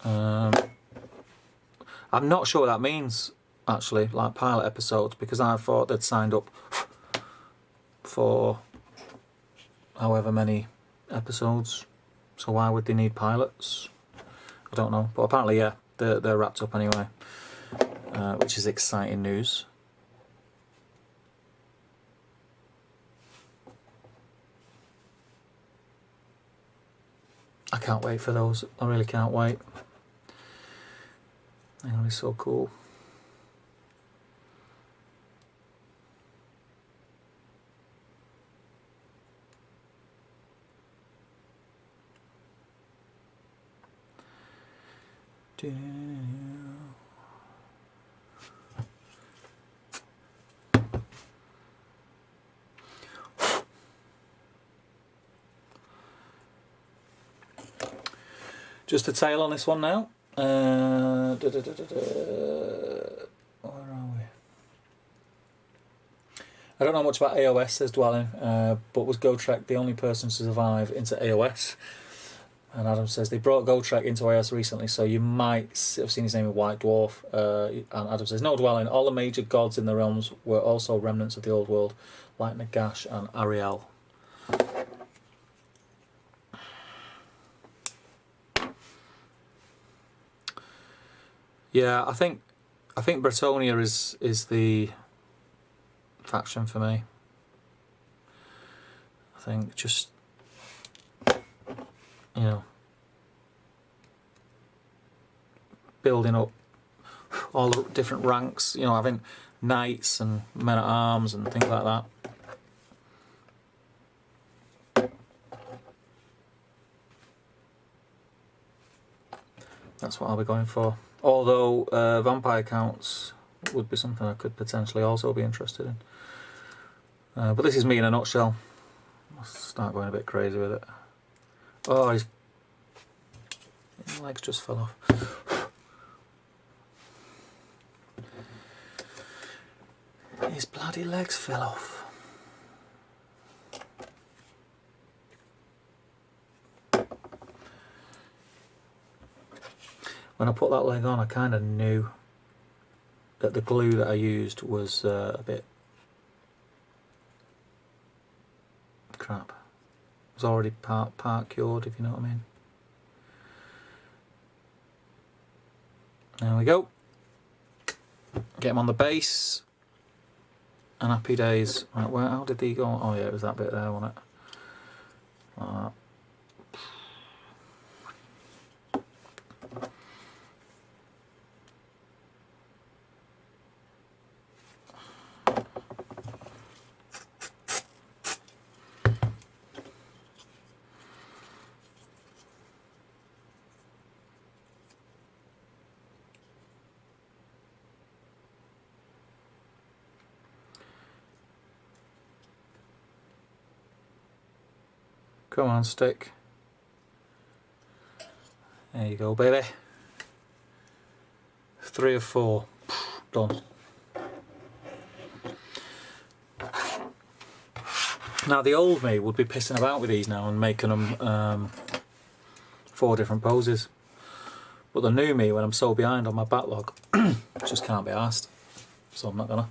them. I'm not sure what that means. Actually, like pilot episodes, because I thought they'd signed up for however many episodes, so why would they need pilots? I don't know, but apparently yeah, they're wrapped up anyway, which is exciting news. I can't wait for those, I really can't wait. They're gonna be so cool. Just a tail on this one now. Where are we? I don't know much about AOS, says Dwelling, but was Gotrek the only person to survive into AOS? And Adam says they brought Gotrek into AOS recently, so you might have seen his name in White Dwarf. And Adam says, no, Dwelling, all the major gods in the realms were also remnants of the old world, like Nagash and Ariel. Yeah, I think Bretonia is the faction for me. I think just, you know, building up all the different ranks, you know, having knights and men at arms and things like that. That's what I'll be going for. Although vampire counts would be something I could potentially also be interested in. But this is me in a nutshell. I'll start going a bit crazy with it. Oh, his legs just fell off. His bloody legs fell off. When I put that leg on, I kind of knew that the glue that I used was a bit crap. It was already part cured, if you know what I mean. There we go. Get him on the base. And happy days. Right, how did he go? Oh yeah, it was that bit there, wasn't it? Like that. Come on, stick. There you go, baby. 3 of 4. Done. Now the old me would be pissing about with these now and making them 4 different poses. But the new me, when I'm so behind on my backlog, just can't be asked. So I'm not gonna.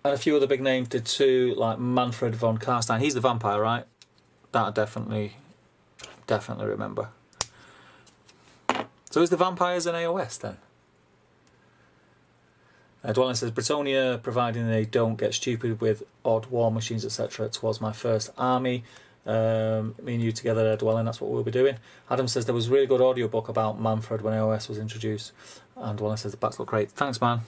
And a few other big names did too, like Manfred von Karstein. He's the vampire, right? That I definitely remember. So is the vampires in AOS then? Dwelling says, Bretonia, providing they don't get stupid with odd war machines, etc. It was my first army. Me and you together there, Dwelling, that's what we'll be doing. Adam says there was a really good audiobook about Manfred when AOS was introduced. And Dwelling says the backs look great. Thanks, man.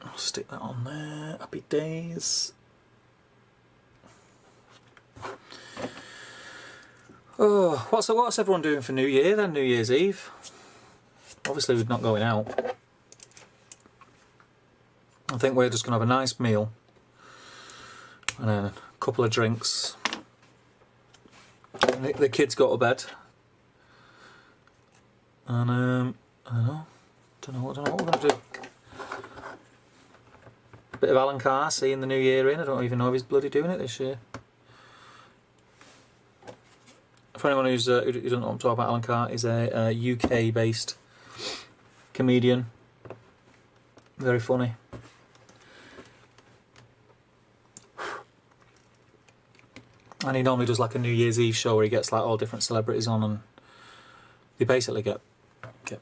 I'll stick that on there. Happy days. Oh, what's everyone doing for New Year then? New Year's Eve. Obviously we're not going out. I think we're just going to have a nice meal and then a couple of drinks. And the kids go to bed. And I don't know what we're going to do. Bit of Alan Carr seeing the new year in. I don't even know if he's bloody doing it this year. For anyone who doesn't know what I'm talking about, Alan Carr is a UK based comedian. Very funny. And he normally does like a New Year's Eve show where he gets like all different celebrities on, and they basically get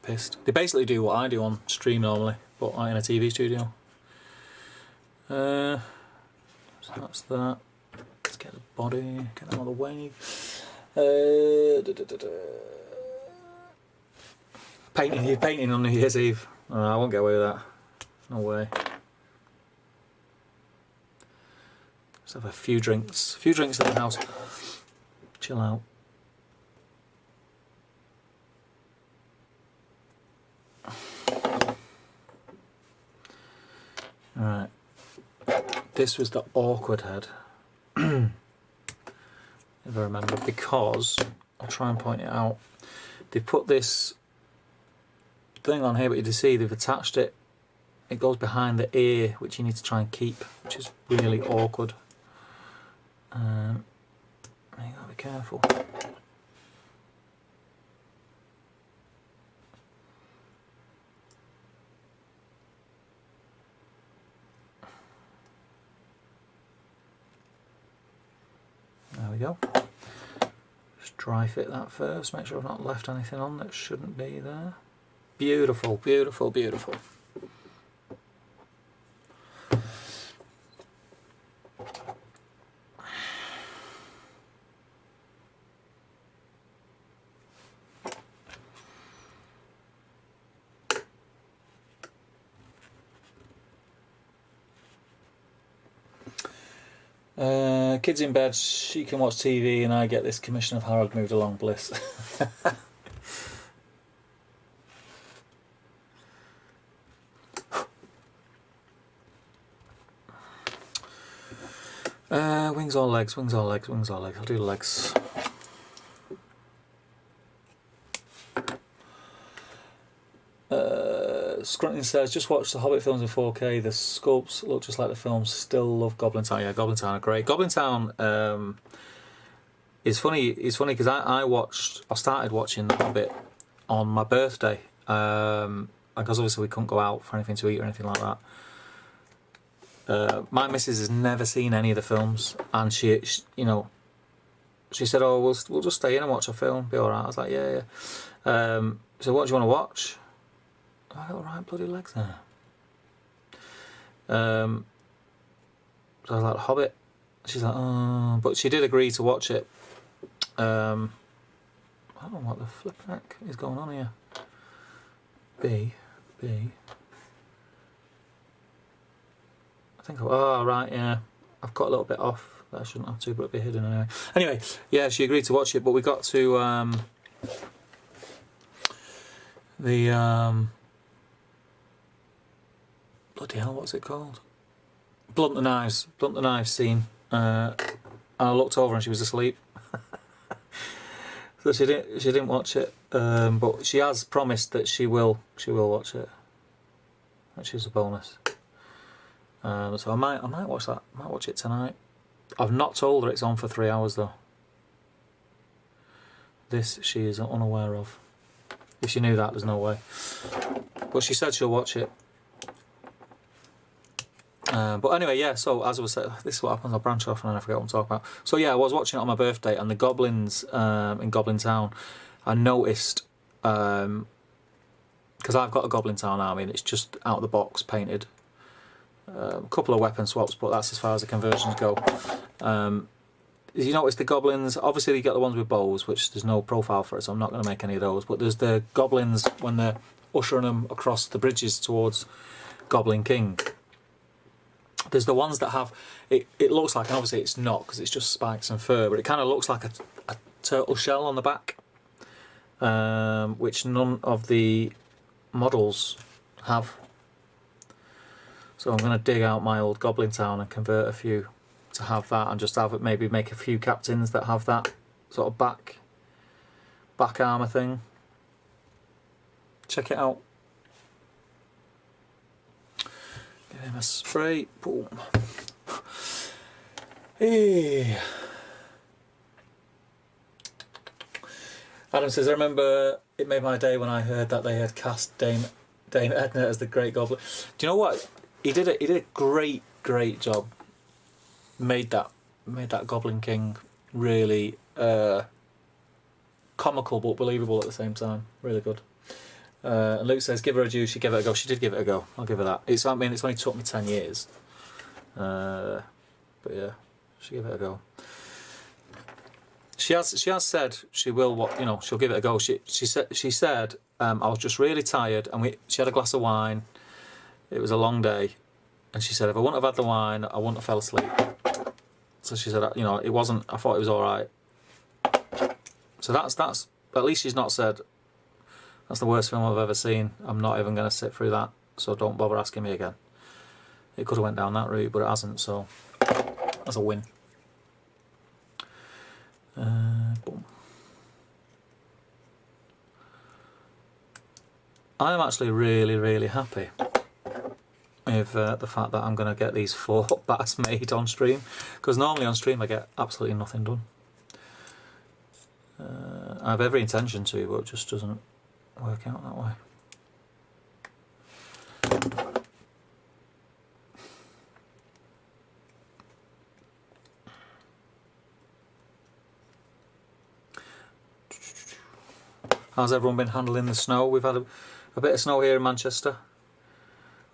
pissed. They basically do what I do on stream normally, but like in a TV studio. So that's that. Let's get the body, get them out of the way. Painting, you're painting on New Year's Eve. Oh, I won't get away with that. No way. Let's have a few drinks. In the house. Chill out. Alright. This was the awkward head. if I remember, because I'll try and point it out. They've put this thing on here, but you can see they've attached it. It goes behind the ear, which you need to try and keep, which is really awkward. You gotta be careful. There we go. Just dry fit that first, make sure I've not left anything on that shouldn't be there. Beautiful, beautiful, beautiful. Kids in bed, she can watch TV and I get this commission of Harold moved along bliss. Wings or legs, wings or legs, wings or legs. I'll do the legs. Scrunton says, just watch the Hobbit films in 4K. The sculpts look just like the films. Still love Goblin Town. Yeah, Goblin Town are great. Goblin Town is funny. It's funny because I started watching the Hobbit on my birthday because obviously we couldn't go out for anything to eat or anything like that. My missus has never seen any of the films, and she said, "Oh, we'll just stay in and watch a film. Be all right." I was like, "Yeah, yeah." So what do you want to watch? I got right bloody legs there. So I was like, Hobbit. She's like, oh, but she did agree to watch it. I don't know what the flip heck is going on here. B. I think, oh right, yeah. I've got a little bit off. That I shouldn't have to, but it'd be hidden anyway. Anyway, yeah, she agreed to watch it, but we got to bloody hell, what's it called? Blunt the knives scene. And I looked over and she was asleep. So she didn't watch it. But she has promised that she will watch it. Which is a bonus. So I might watch that. I might watch it tonight. I've not told her it's on for 3 hours though. This she is unaware of. If she knew that, there's no way. But she said she'll watch it. But anyway, yeah, so as I was saying, this is what happens, I'll branch off and then I forget what I'm talking about. So yeah, I was watching it on my birthday, and the goblins in Goblin Town, I noticed, because I've got a Goblin Town army and it's just out of the box, painted. A couple of weapon swaps, but that's as far as the conversions go. You notice the goblins, obviously you get the ones with bows, which there's no profile for it, so I'm not going to make any of those, but there's the goblins when they're ushering them across the bridges towards Goblin King. There's the ones that have, it looks like, and obviously it's not because it's just spikes and fur, but it kind of looks like a turtle shell on the back, which none of the models have. So I'm going to dig out my old Goblin Town and convert a few to have that, and just have it, maybe make a few captains that have that sort of back armour thing. Check it out. Give him a spray. Boom. Hey. Adam says, I remember it made my day when I heard that they had cast Dame Edna as the Great Goblin. Do you know what? He did a great job. Made that Goblin King really comical but believable at the same time. Really good. And Luke says, give her a due, she gave it a go. She did give it a go. I'll give her that. It's only took me 10 years. But yeah, she gave it a go. She has said she will, she'll give it a go. She said I was just really tired, and she had a glass of wine. It was a long day, and she said if I wouldn't have had the wine, I wouldn't have fell asleep. So she said, it wasn't. I thought it was all right. So that's at least she's not said that's the worst film I've ever seen. I'm not even going to sit through that. So don't bother asking me again. It could have went down that route, but it hasn't. So that's a win. Boom. I'm actually really happy with the fact that I'm going to get these 4 bats made on stream, because normally on stream I get absolutely nothing done. I have every intention to, but it just doesn't work out that way. How's everyone been handling the snow? We've had a bit of snow here in Manchester.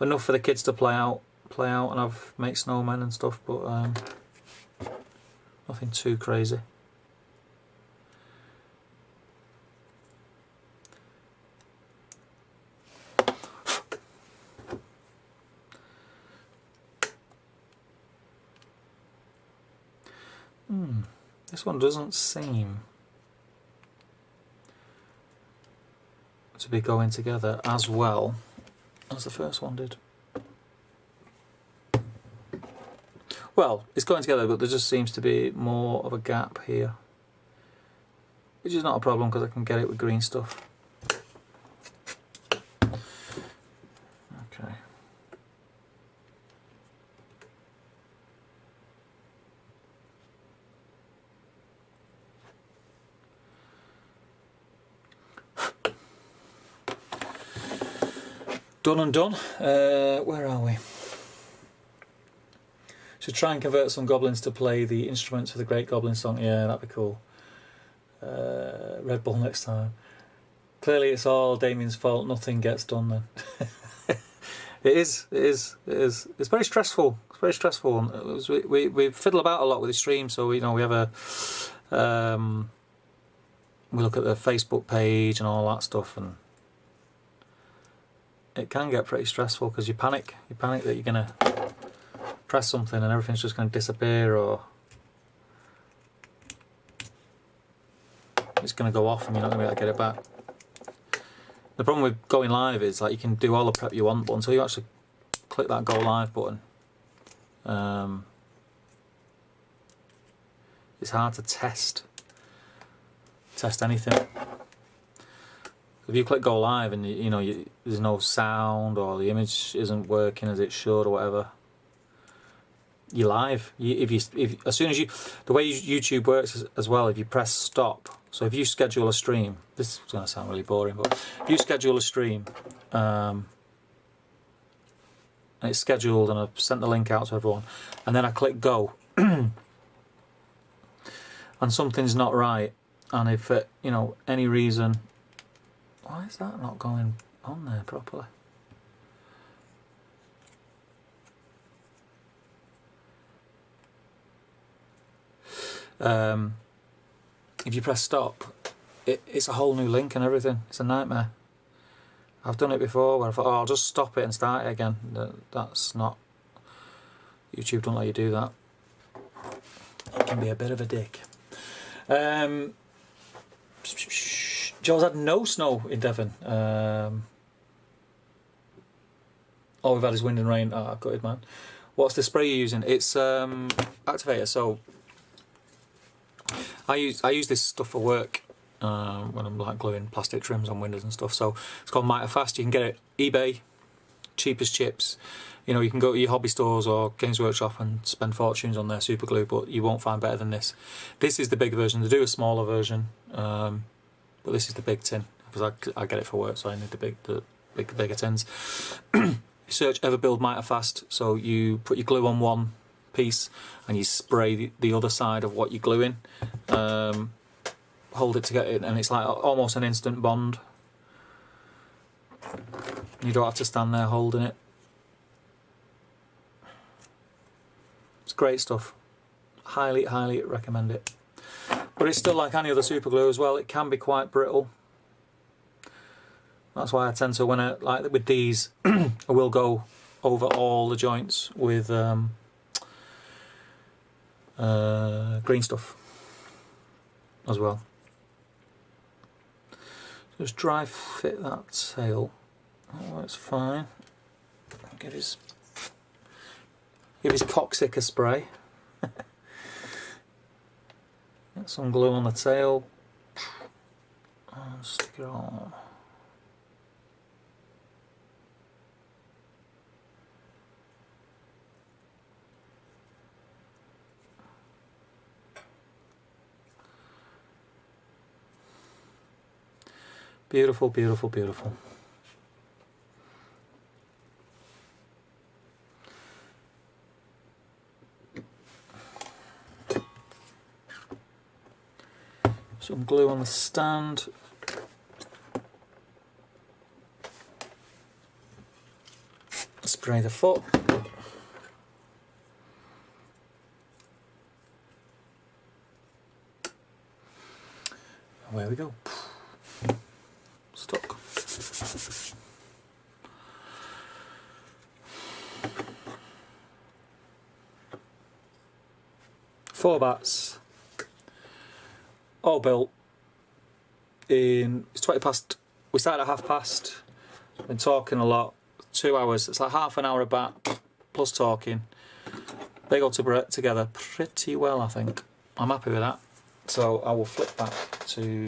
Enough for the kids to play out and make snowmen and stuff, but nothing too crazy. This one doesn't seem to be going together as well as the first one did. Well, it's going together, but there just seems to be more of a gap here, which is not a problem because I can get it with green stuff. Okay. Done and done. Where are we? Should try and convert some goblins to play the instruments for the Great Goblin Song. Yeah, that'd be cool. Red Bull next time. Clearly it's all Damien's fault, nothing gets done then. It is. It's very stressful. It's very stressful. We fiddle about a lot with the stream, so we have a we look at the Facebook page and all that stuff, and it can get pretty stressful because you panic that you're gonna press something and everything's just going to disappear, or it's going to go off and you're not going to be able to get it back. The problem with going live is like you can do all the prep you want, but until you actually click that go live button, it's hard to test anything. If you click go live and there's no sound or the image isn't working as it should or whatever, you're live. As soon as the way YouTube works as well, if you press stop, so if you schedule a stream, this is going to sound really boring, but if you schedule a stream and it's scheduled and I've sent the link out to everyone, and then I click go and something's not right, and if for any reason, why is that not going on there properly? If you press stop, it's a whole new link and everything. It's a nightmare. I've done it before where I thought, oh, I'll just stop it and start it again. That's not... YouTube don't let you do that. It can be a bit of a dick. Joe's had no snow in Devon. All we've had is wind and rain. Oh, gutted, man. What's the spray you're using? It's activator. So I use this stuff for work when I'm like gluing plastic trims on windows and stuff. So it's called Mitre Fast. You can get it eBay, cheap as chips. You can go to your hobby stores or Games Workshop and spend fortunes on their super glue, but you won't find better than this. This is the big version. They do a smaller version, but this is the big tin because I get it for work, so I need the bigger tins. Search Everbuild Mitre Fast. So you put your glue on one piece and you spray the other side of what you're gluing. Hold it together, and it's like almost an instant bond. You don't have to stand there holding it. It's great stuff. Highly recommend it. But it's still like any other super glue as well. It can be quite brittle. That's why I tend to, when like with these, I will go over all the joints with green stuff as well. Just dry fit that tail. Oh, that's fine. Give his cocksucker spray. Some glue on the tail. And stick it on. Beautiful, beautiful, beautiful. Some glue on the stand. Spray the foot. Away we go. Stuck. Warbats. All built in, it's 20 past, we started at past, been talking a lot, 2 hours, it's like half an hour of back, plus talking, they go together pretty well I think, I'm happy with that, so I will flip back to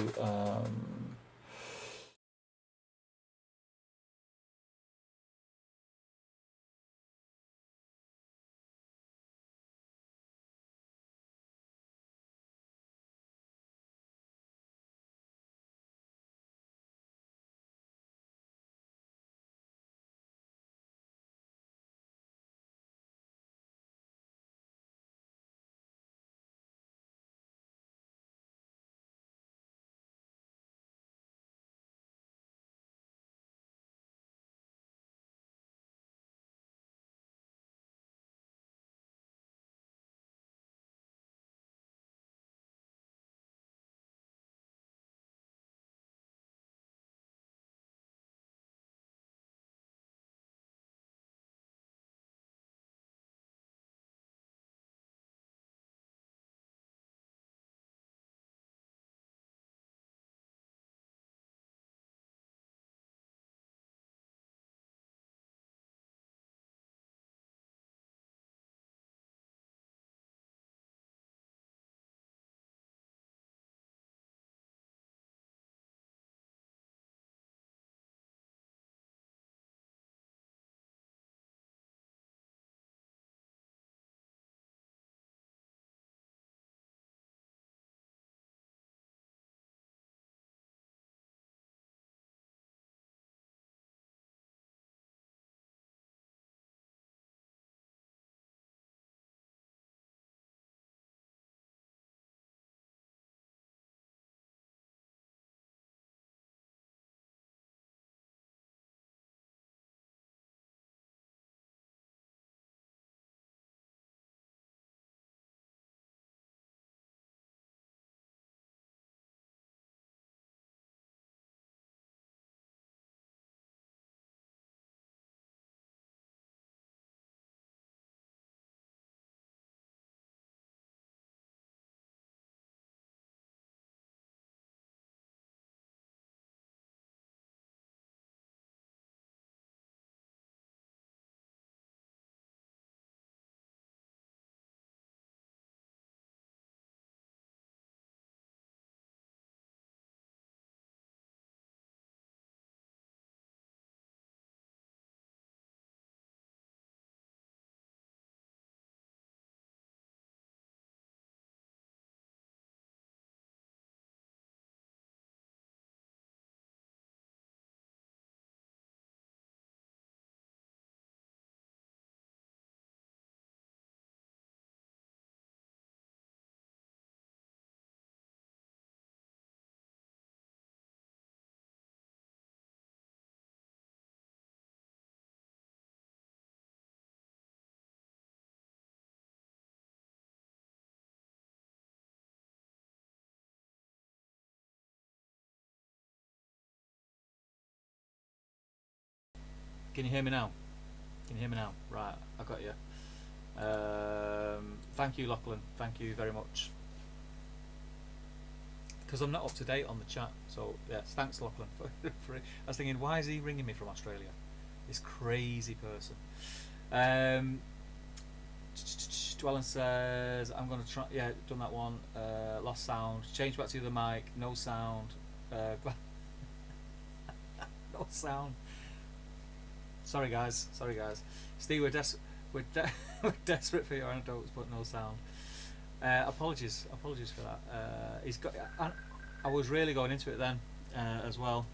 can you hear me now? Can you hear me now? Right, I got you. Thank you, Lachlan. Thank you very much. Because I'm not up to date on the chat, so yes, thanks, Lachlan. For I was thinking, why is he ringing me from Australia? This crazy person. Dwellin says, I'm going to try, yeah, done that one. Lost sound. Change back to the mic. No sound. No sound. Sorry guys. Steve, we're desperate for your anecdotes, but no sound. Apologies for that. He's got. I was really going into it then as well.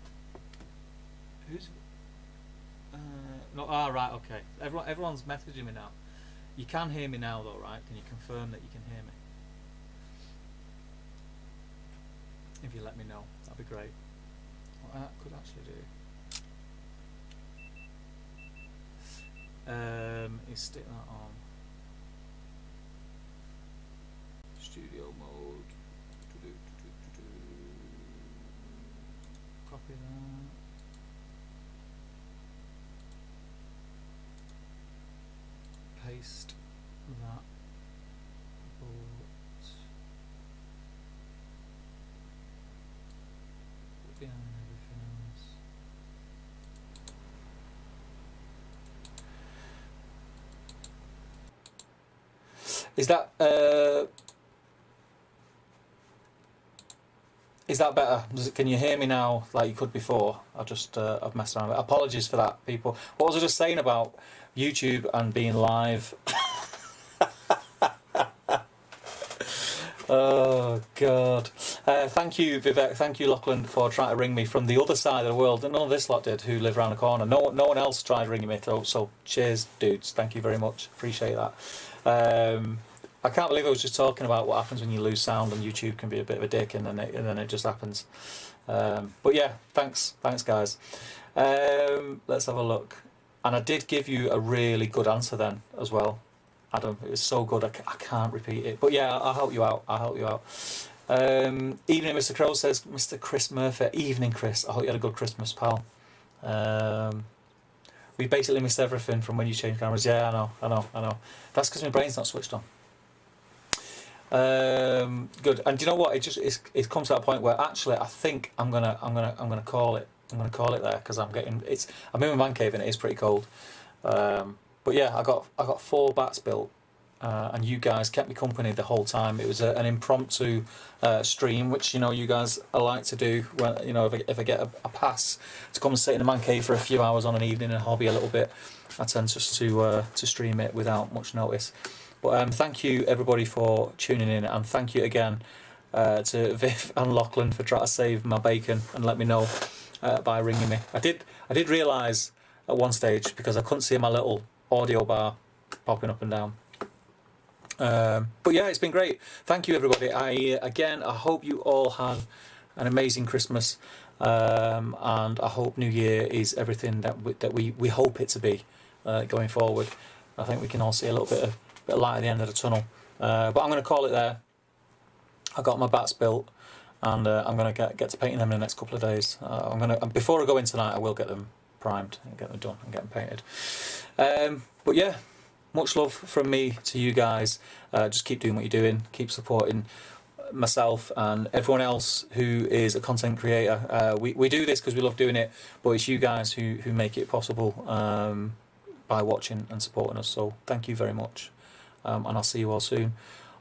Who's? No. Ah, right. Okay. Everyone's messaging me now. You can hear me now, though, right? Can you confirm that you can hear me? If you let me know, that'd be great. What I could actually do is stick that on studio mode. Copy that. Paste that bolt behind everything else. Is that better? Can you hear me now like you could before? I've messed around with it. Apologies for that, people. What was I just saying about YouTube and being live? Oh God. Thank you, Vivek. Thank you, Lachlan, for trying to ring me from the other side of the world. And none of this lot did, who live around the corner. No one else tried ringing me. So cheers, dudes. Thank you very much. Appreciate that. I can't believe I was just talking about what happens when you lose sound, and YouTube can be a bit of a dick, and then it just happens. But yeah, thanks guys. Let's have a look. And I did give you a really good answer then as well, Adam. It was so good I can't repeat it. But yeah, I'll help you out. Evening, Mr. Crow says, Mr. Chris Murphy. Evening, Chris. I hope you had a good Christmas, pal. We basically missed everything from when you changed cameras. Yeah, I know. That's because my brain's not switched on. Good. And do you know what? It comes to that point where actually I think I'm gonna call it. I'm gonna call it there because I'm in my man cave and it is pretty cold. But yeah, I got 4 bats built, and you guys kept me company the whole time. It was an impromptu stream, which you guys like to do when if I get a pass to come and sit in the man cave for a few hours on an evening and hobby a little bit. I tend just to stream it without much notice. But thank you everybody for tuning in, and thank you again to Viv and Lachlan for trying to save my bacon and let me know by ringing me. I did realise at one stage, because I couldn't see my little audio bar popping up and down. But yeah, it's been great. Thank you everybody. I hope you all have an amazing Christmas, and I hope New Year is everything that we hope it to be going forward. I think we can all see a little bit of light at the end of the tunnel. But I'm going to call it there. I got my bats built, and I'm going to get to painting them in the next couple of days. Before I go in tonight, I will get them primed and get them done and get them painted. But yeah, much love from me to you guys. Just keep doing what you're doing. Keep supporting myself and everyone else who is a content creator. We do this because we love doing it, but it's you guys who make it possible by watching and supporting us. So thank you very much. And I'll see you all soon.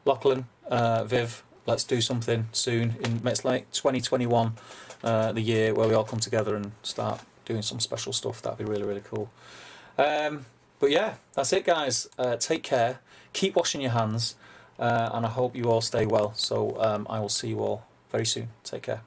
Lachlan, Viv, let's do something soon. It's like 2021, the year where we all come together and start doing some special stuff. That'd be really, really cool. But yeah, that's it, guys. Take care. Keep washing your hands. And I hope you all stay well. So I will see you all very soon. Take care.